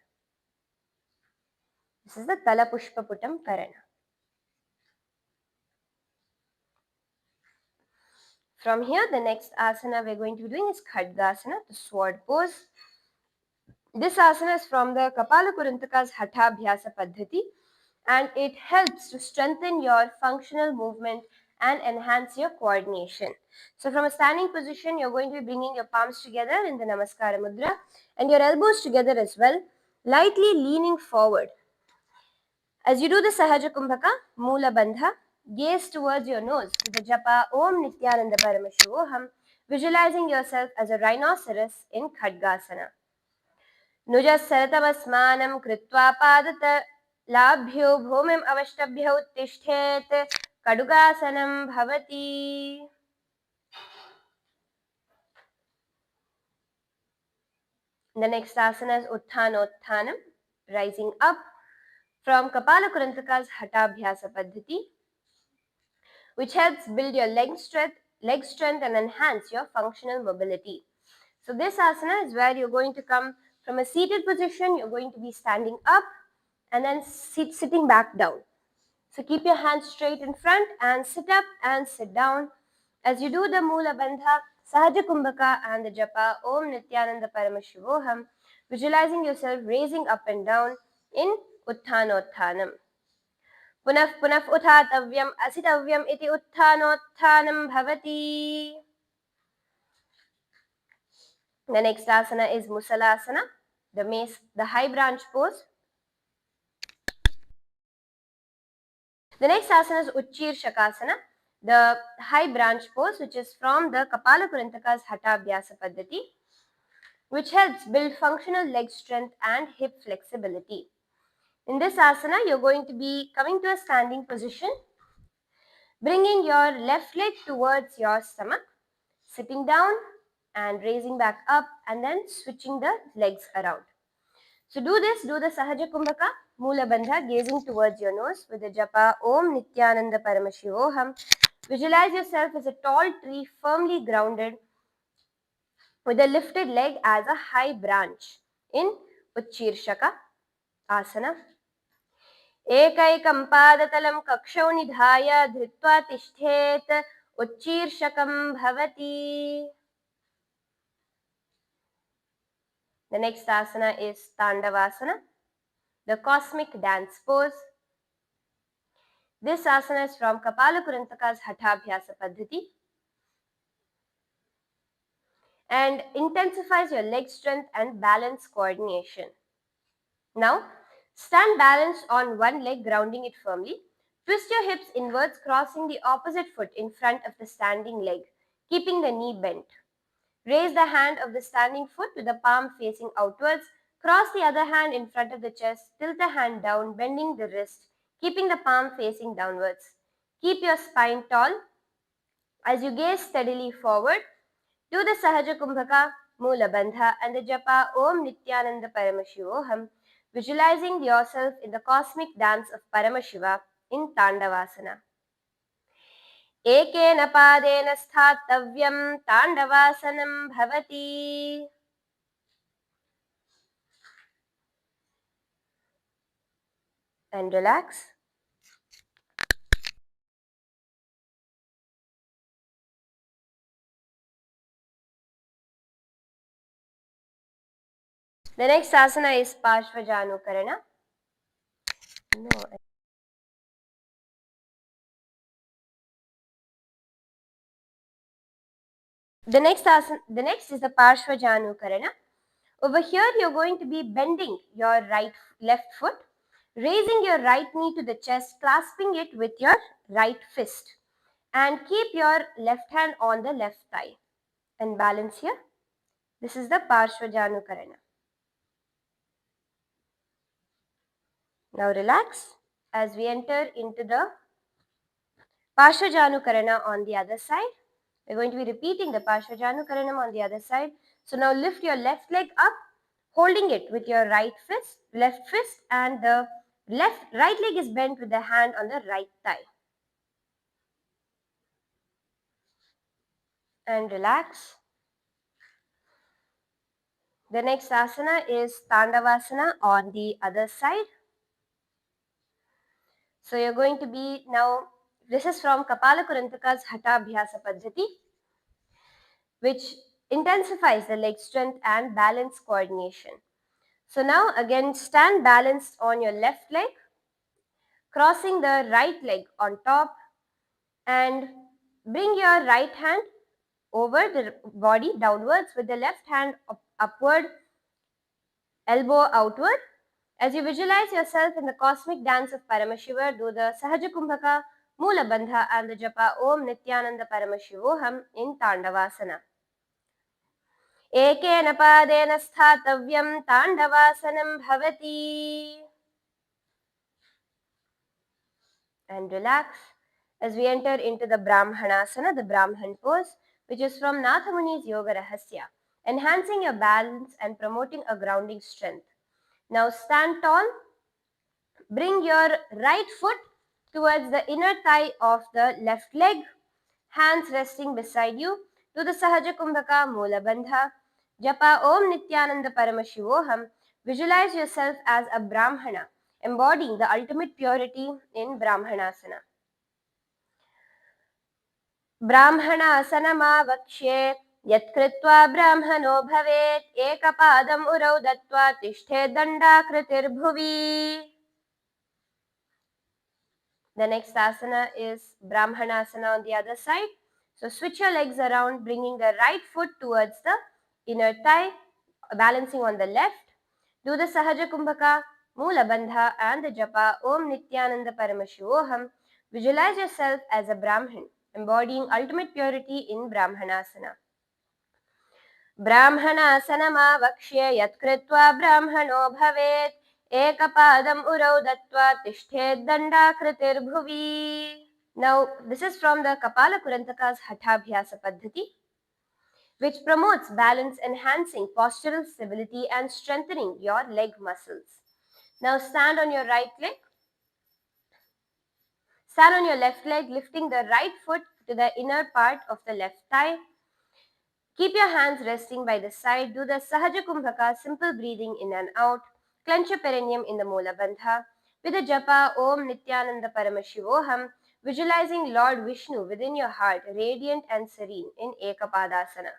B: This is the Talapushpaputam Karana. From here, the next asana we're going to be doing is Khadgasana, the sword pose. This asana is from the Kapala Kurantaka's Hatha Abhyasa Paddhati, and it helps to strengthen your functional movement and enhance your coordination. So from a standing position, you're going to be bringing your palms together in the Namaskara Mudra and your elbows together as well, lightly leaning forward. As you do the Sahaja Kumbhaka, Moola Bandha, gaze towards your nose with the japa Om Nithyananda Paramashivoham, visualizing yourself as a rhinoceros in Khadgasana. नुजस्सरतमस्मानं कृत्वा पादत लाभ्यो भूमिम् अवष्टभ्य उत्तिष्ठेत् कटुकासनं भवति. The next asana is Utthanotthanam, rising up from Kapala Kurantaka's Hathabhyasa Paddhati, which helps build your leg strength and enhance your functional mobility. So this asana is where you're going to come from a seated position, you're going to be standing up and then sitting back down. So keep your hands straight in front and sit up and sit down. As you do the Moola Bandha, Sahaja Kumbhaka and the Japa Om Nithyananda Paramashivoham, visualizing yourself raising up and down in Utthanotthanam. Punaf punaf uthatavyam asitavyam iti Utthanotthanam bhavati. The next asana is Musalasana, the high branch pose. The next asana is Uchchir Shakasana, the high branch pose, which is from the Kapala Kurantaka's Hatha Abhyasa Paddhati, which helps build functional leg strength and hip flexibility. In this asana, you're going to be coming to a standing position, bringing your left leg towards your stomach, sitting down and raising back up, and then switching the legs around. So do the Sahaja Kumbhaka, Moola Bandha, gazing towards your nose with the japa Om Nithyananda Paramashivoham. Visualize yourself as a tall tree firmly grounded with a lifted leg as a high branch in Uchchirshaka Asana. एकैकं पादतलं कक्षौ निधाय धृत्वा तिष्ठेत् उच्चीर्षकं भवति. The next asana is Tandavasana, the cosmic dance pose. This asana is from Kapala Kurantaka's Hathabhyasa Paddhati and intensifies your leg strength and balance coordination. Now, stand balanced on one leg, grounding it firmly. Twist your hips inwards, crossing the opposite foot in front of the standing leg, keeping the knee bent. Raise the hand of the standing foot with the palm facing outwards. Cross the other hand in front of the chest. Tilt the hand down, bending the wrist, keeping the palm facing downwards. Keep your spine tall. As you gaze steadily forward, do the Sahaja Kumbhaka, Moola Bandha and the Japa Om Nithyananda Paramashivoham, visualizing yourself in the cosmic dance of Paramashiva in Tandavasana. Ekena padena sthattavyam Tandavasanam bhavati. And relax. The next asana is Parshvajanukarana. No. The next is the Parshvajanukarana. Over here, you're going to be bending your left foot, raising your right knee to the chest, clasping it with your right fist, and keep your left hand on the left thigh and balance here. This is the Parshvajanukarana. Now relax as we enter into the Parshvajanukarana on the other side. We're going to be repeating the Parshvajanukaranam on the other side. So now lift your left leg up, holding it with your left fist, and the right leg is bent with the hand on the right thigh. And relax. The next asana is Tandavasana on the other side. So you're going to be now, this is from Kapala Kurantaka's Hatha Abhyasa Paddhati. which intensifies the leg strength and balance coordination. So now again stand balanced on your left leg, crossing the right leg on top, and bring your right hand over the body downwards with the left hand upward, elbow outward. As you visualize yourself in the cosmic dance of Paramashiva, do the Sahaja Kumbhaka, Mula Bandha and the Japa Om Nithyananda Paramashivoham in Tandavasana. Ekena padena sthatavyam Tandavasanam bhavati. And relax as we enter into the Brahmanasana, the Brahman pose, which is from Nathamuni's Yoga Rahasya, enhancing your balance and promoting a grounding strength. Now stand tall. Bring your right foot towards the inner thigh of the left leg, hands resting beside you. Do the Sahaja Kumbhaka Mula Bandha. Japa Om Nithyananda Paramashivoham. Visualize yourself as a Brahmana, embodying the ultimate purity in Brahmanasana. ब्राह्मणासनमावक्ष्ये यत्कृत्वा ब्राह्मणो भवेत् एकपादम् उरौ दत्त्वा तिष्ठेत् दण्डाकृतिर्भुवि. The next asana is Brahmanasana on the other side. So switch your legs around, bringing the right foot towards the inner thigh, balancing on the left. Do the Sahaja Kumbhaka, Mula Bandha and the Japa Om Nithyananda Paramashivoham. Visualize yourself as a Brahman, embodying ultimate purity in Brahmanasana. ब्राह्मणासनमावक्ष्ये यत्कृत्वा ब्राह्मणो भवेत् एकपादम् उरौ दत्त्वा तिष्ठेत् दण्डाकृतिर्भुवि. Now this is from the Kapala Kurantaka's Hathabhyasa Paddhati, which promotes balance, enhancing postural stability and strengthening your leg muscles. Now stand on your right leg. Stand on your left leg, lifting the right foot to the inner part of the left thigh. Keep your hands resting by the side. Do the Sahaja Kumbhaka, simple breathing in and out. Clench your perineum in the Mula Bandha. With the Japa Om Nithyananda Paramashivoham, visualizing Lord Vishnu within your heart, radiant and serene in Ekapadasana.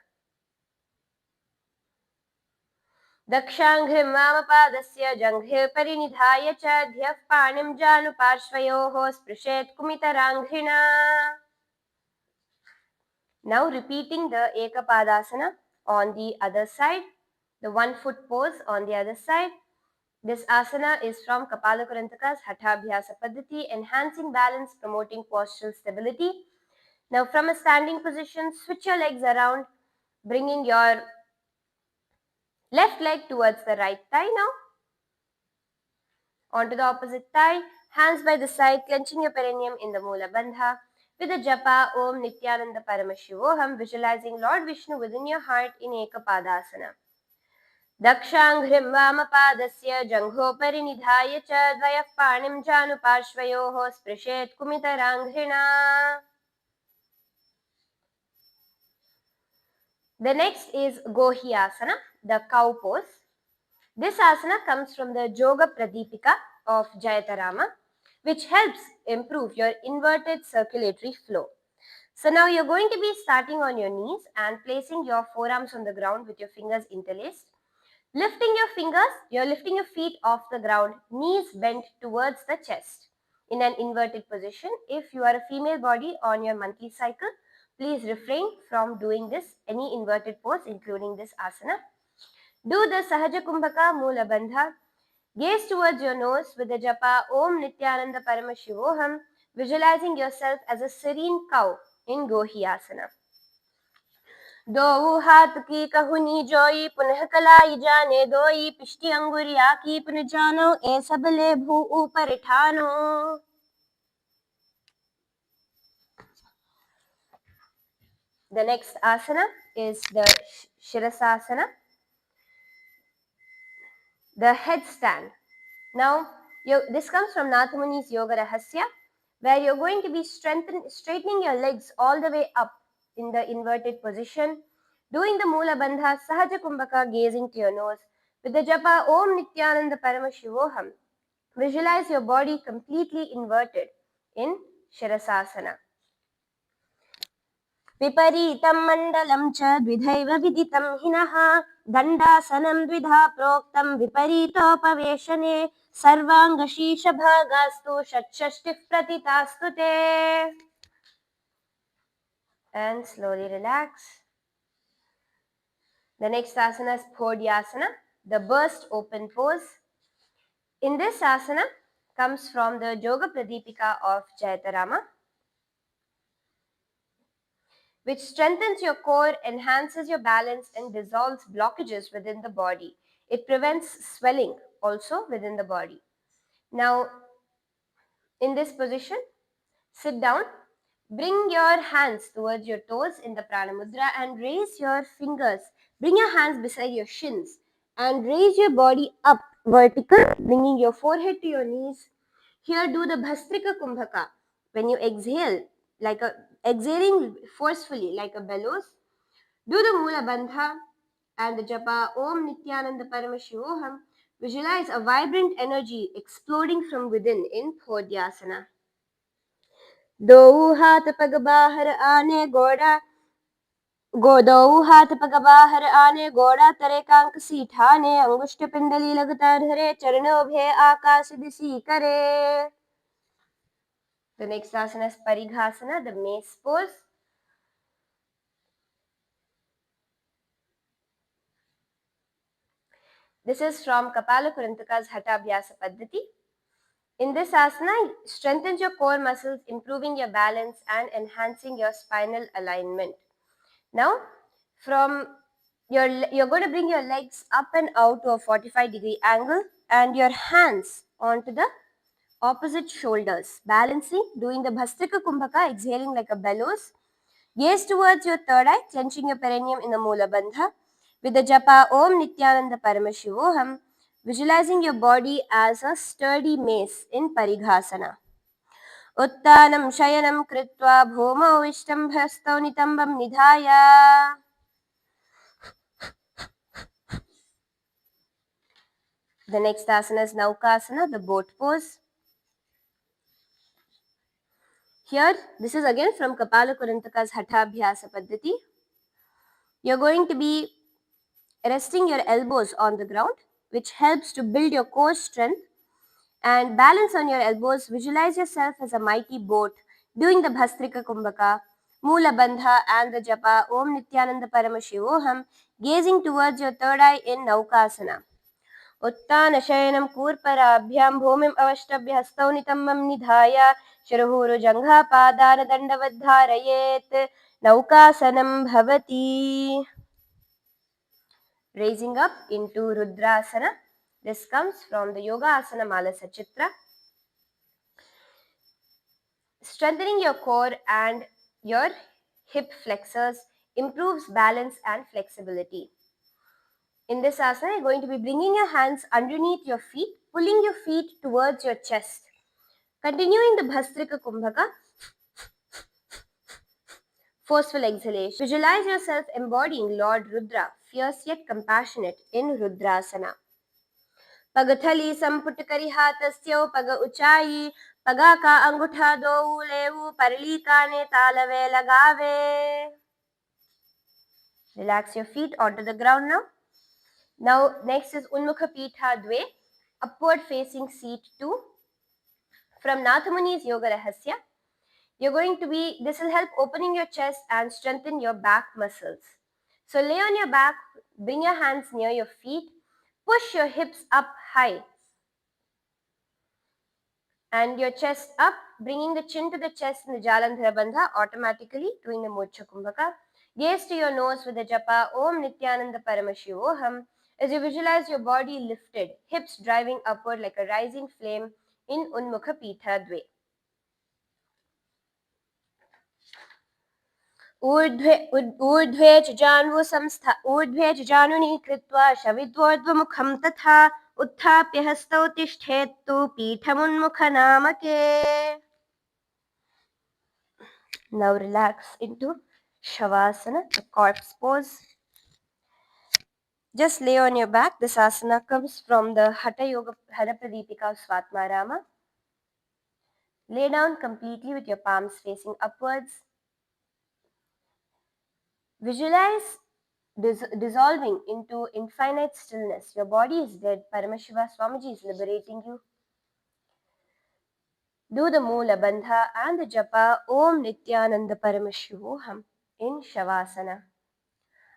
B: Dakshangrim Vamapadasya Janghir Parinidhaya Cha Dhyaf Panim Janu Parshvayoho Sprishet Kumitaranghrina. Now repeating the Ekapadasana on the other side, the 1 foot pose on the other side. This asana is from Kapala Kurantaka's Hathabhyasa Paddhati, enhancing balance, promoting postural stability. Now from a standing position, switch your legs around, bringing your left leg towards the right thigh now. Onto the opposite thigh, hands by the side, clenching your perineum in the Mula Bandha. With the Japa Om Nithyananda Paramashivoham, visualizing Lord Vishnu within your heart in Ekapadasana. Dakshangrim Vamapadasya Janghopari Nidhaya Cha Dvayah Panim Janu Parshvayoho Sprishet Kumitaranghrina. The next is Gohyasana, the cow pose. This asana comes from the Yoga Pradipika of Jayatarama, which helps improve your inverted circulatory flow. So now you're going to be starting on your knees and placing your forearms on the ground with your fingers interlaced. Lifting your fingers, you're lifting your feet off the ground, knees bent towards the chest in an inverted position. If you are a female body on your monthly cycle, please refrain from doing this, any inverted pose, including this asana. Do the Sahaja Kumbhaka Mula Bandha. Gaze towards your nose with the Japa Om Nithyananda Paramashivoham, visualizing yourself as a serene cow in Gohyasana. दो हाथ की कहुनी जोई पुनः कलाई जाने दोई पिष्टी अंगुरिया की पुन जानो ए सबले भू ऊपर ठानो. The next asana is the Shirasasana, the headstand. Now this comes from Nathamuni's Yoga Rahasya, where you're going to be straightening your legs all the way up in the inverted position, doing the Mula Bandha Sahaja Kumbhaka, gazing to your nose. With the Japa Om Nithyananda Paramashivoham, visualize your body completely inverted in Shirasasana. विपरीतं मण्डलं च द्विधैव विदितं हिनः दण्डासनं द्विधा प्रोक्तं विपरीतोपवेशने सर्वाङ्गशीर्षभागास्तु षट्षष्टिः प्रतितास्तु ते. And slowly relax. The next asana is Phodyasana, the burst open pose. In this asana comes from the Yoga Pradipika of Jaitarama, which strengthens your core, enhances your balance, and dissolves blockages within the body. It prevents swelling also within the body. Now, in this position, sit down, bring your hands towards your toes in the Prana Mudra and raise your fingers. Bring your hands beside your shins and raise your body up vertical, bringing your forehead to your knees. Here, do the Bhastrika Kumbhaka. When you exhale, exhaling forcefully like a bellows, do the Mula Bandha and the Japa Om Nithyananda Paramashivoham. Visualize a vibrant energy exploding from within in Phodyasana. दो हाथ पग बाहर आने गोड़ा दो हाथ पग बाहर आने गोड़ा तरे कांक सीठाने अंगुष्ठ पिंडली लगता धरे चरणों भे आकाश दिशी करे. The next asana is Parighasana, the mace pose. This is from Kapala Kurantaka's Hatha Abhyasa Paddhati. In this asana, strengthens your core muscles, improving your balance and enhancing your spinal alignment. Now, you're going to bring your legs up and out to a 45-degree angle and your hands onto the opposite shoulders, balancing, doing the Bhastrika Kumbhaka, exhaling like a bellows. Gaze towards your third eye, clenching your perineum in the Mula Bandha. With the Japa Om Nithyananda Paramashivoham, visualizing your body as a sturdy mace in Parighasana. Uttanam Shayanam Kritva Bhomo Vishtambhastau Nitambam Nidhaya. The next asana is Naukasana, the boat pose. Here, this is again from Kapala Kurantaka's Hatha Abhyasa Paddhati. You're going to be resting your elbows on the ground, which helps to build your core strength and balance on your elbows. Visualize yourself as a mighty boat doing the Bhastrika Kumbhaka, Mula Bandha and the Japa Om Nithyananda Paramashivoham, gazing towards your third eye in Naukasana. उत्तानशयनं कूर्पराभ्यां भूमिम् अवष्टभ्य हस्तौ नितम्बं निधाय शिरहूरुजङ्घापादानदण्डवद्धारयेत् नौकासनं भवति. Raising up into Rudrasana. This comes from the Yoga Asana Mala Sachitra. Strengthening your core and your hip flexors improves balance and flexibility. In this asana, you're going to be bringing your hands underneath your feet, pulling your feet towards your chest. Continuing the Bhastrika Kumbhaka, forceful exhalation. Visualize yourself embodying Lord Rudra, fierce yet compassionate in Rudrasana. Pagathali samput kari hatasyo paga uchayi, paga ka angutha do levu parli kane talave lagave. Relax your feet onto the ground now. Now, next is Unmukha Pitha Dve, upward facing seat 2 from Nathamuni's Yoga Rahasya. You're going to be, this will help opening your chest and strengthen your back muscles. So lay on your back, bring your hands near your feet, push your hips up high and your chest up, bringing the chin to the chest in the Jalandhara Bandha, automatically doing the Moksha Kumbhaka. Gaze to your nose with the Japa Om Nithyananda Paramashivoham as you visualize your body lifted, hips driving upward like a rising flame in Unmukha Pitha Dve. ऊर्ध्वे च जानुनी कृत्वा शविद्वोर्ध्वमुखं तथा उत्थाप्य हस्तौ तिष्ठेत्तु पीठमुन्मुखनामके. Now relax into Shavasana, the corpse pose. Just lay on your back. This asana comes from the Hatha Yoga Hatha Pradipika of Swatmarama. Lay down completely with your palms facing upwards. Visualize dissolving into infinite stillness. Your body is dead. Paramashiva Swamiji is liberating you. Do the Moola Bandha and the Japa Om Nithyananda Paramashivoham in Shavasana.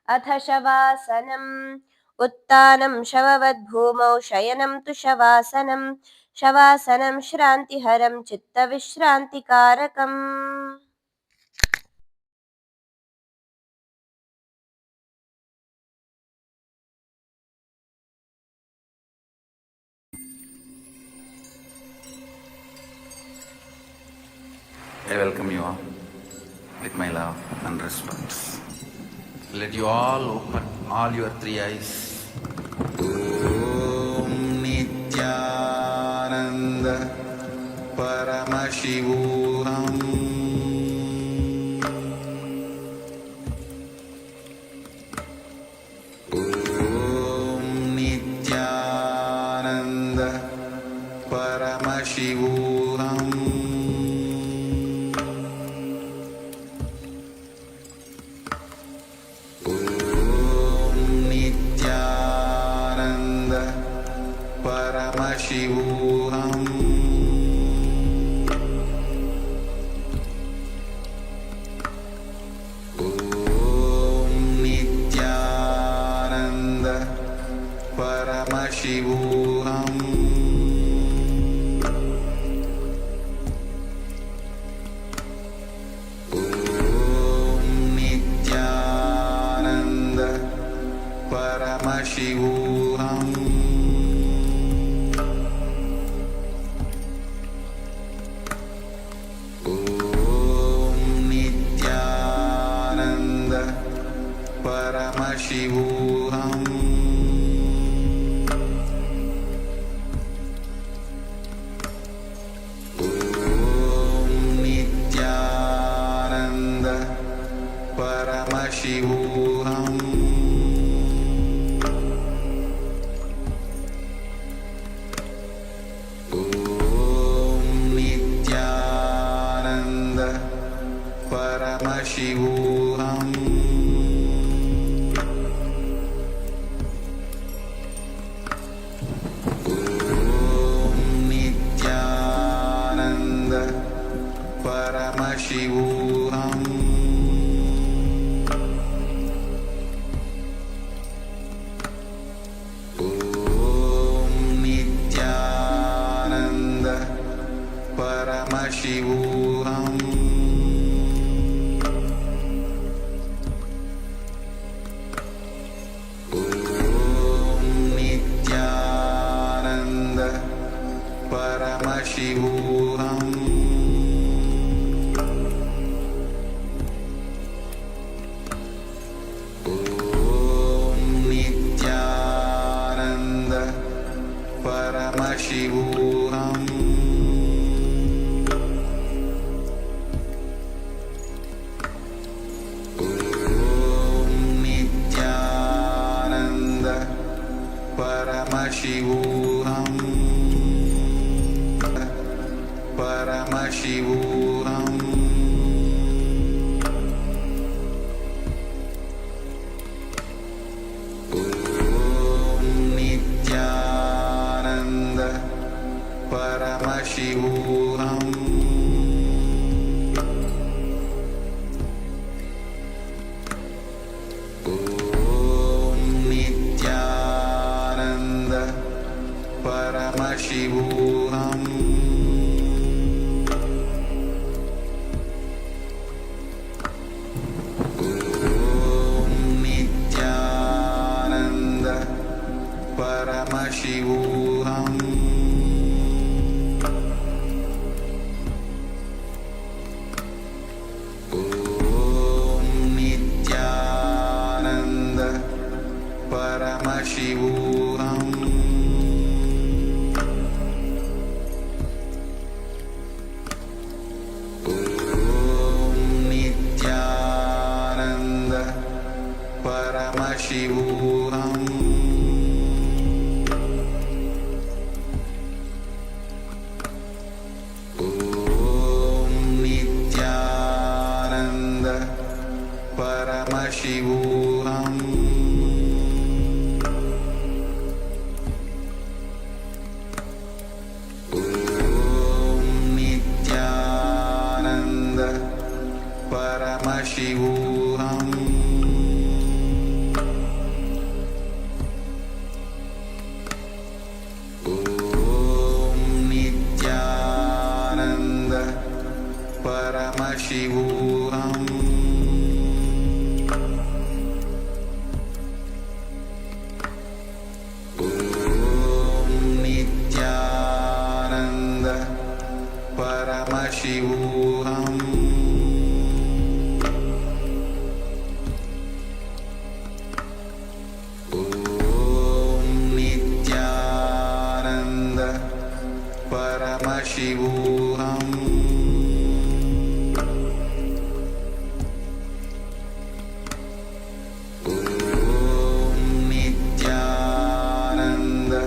B: अथ शवासनम् उत्तानं शववद्भूमौ शयनं तु शवासनं शवासनं श्रान्तिहरं चित्तविश्रान्तिकारकम्.
C: I welcome you all with my love and respect. Let you all open all your three eyes. Om Nithyananda Paramashivoham. Om Nithyananda Paramashivoham. Paramashivoham. Om Nithyananda Paramashivoham. Om Nithyananda Paramashivoham. Paramashivoham. Om Nithyananda Paramashivoham. Om Nithyananda Paramashivoham. Paramashivoham. Om Nithyananda Paramashivoham. Om Nithyananda Paramashivoham. Paramashivoham. Om Nithyananda Paramashivoham. Paramashivoham. Paramashivoham. Om Nithyananda Paramashivoham. Om Nithyananda Paramashivoham. Paramashivoham. Om Nithyananda Paramashivoham. Om Nithyananda Paramashivoham. Paramashivoham. Om Nithyananda Paramashivoham. Om Nithyananda Paramashivoham. Om Nithyananda Paramashivoham. Om Nithyananda Paramashivoham. Om Nithyananda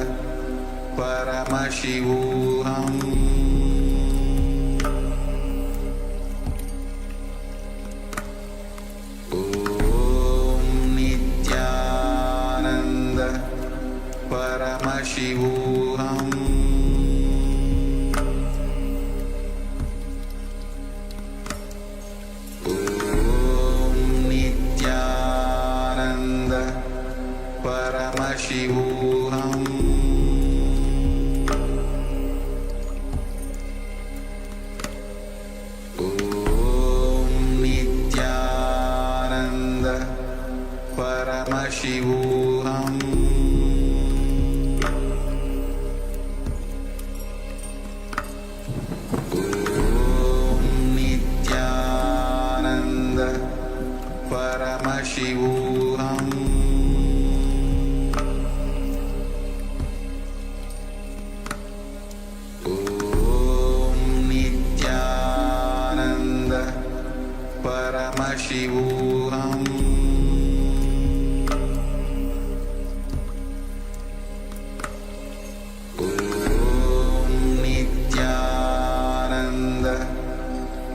C: Paramashivoham. Om Nithyananda Paramashivoham. Om Nithyananda Paramashivoham. Om Nithyananda Paramashivoham. Om Nithyananda Paramashivoham. Om Nithyananda Paramashivoham. Om Nithyananda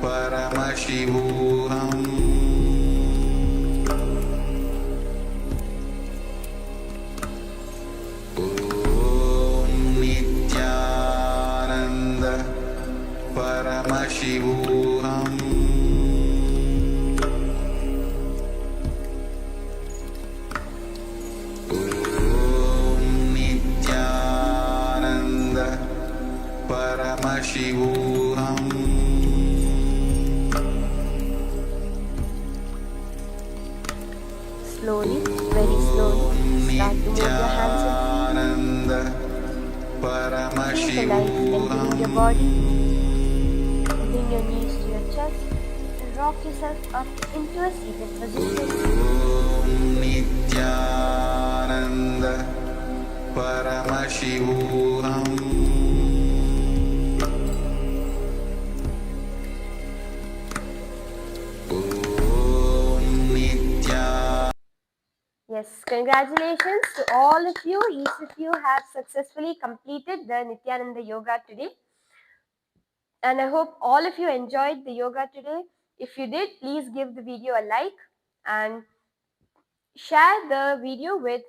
C: Paramashivoham. Om Nithyananda Paramashivoham. Om Nithyananda Paramashivoham.
B: Slowly, very slowly, start to move your hands and
C: Nithyananda
B: feet. Feel the life entering your body. Bring your knees to your chest and rock yourself up into a seated position.
C: Om Nithyananda Paramashivoham. Om Nithyananda.
B: Yes, congratulations to all of you. Each of you have successfully completed the Nithyananda Yoga today. And I hope all of you enjoyed the yoga today. If you did, please give the video a like and share the video with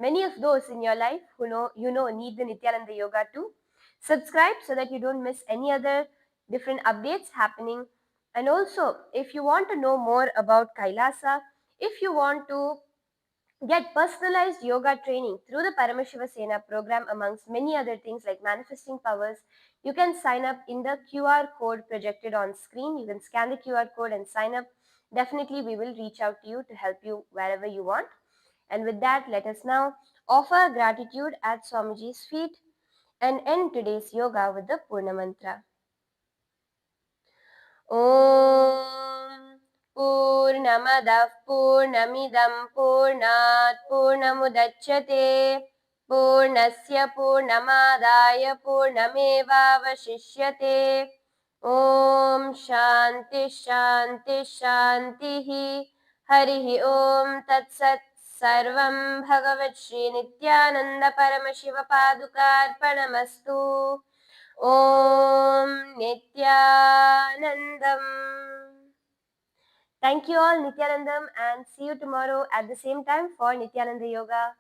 B: many of those in your life who need the Nithyananda Yoga too. Subscribe so that you don't miss any other different updates happening. And also, if you want to know more about Kailasa, if you want to get personalized yoga training through the Paramashiva Sena program, amongst many other things like manifesting powers, you can sign up in the QR code projected on screen. You can scan the QR code and sign up. Definitely, we will reach out to you to help you wherever you want. And with that, let us now offer gratitude at Swamiji's feet and end today's yoga with the Purna Mantra. Om Purnamadah Purnamidam Purnat Purnamudachyate Purnasya Purnamadaya Purnamevavashishyate. Om Shanti Shanti Shantihi. Harihi Om Tat Sat. Sarvam Bhagavat Shri Nithyananda Paramashiva Padukarpanamastu. Om Nithyanandam. Thank you all, Nithyanandam, and see you tomorrow at the same time for Nithyananda Yoga.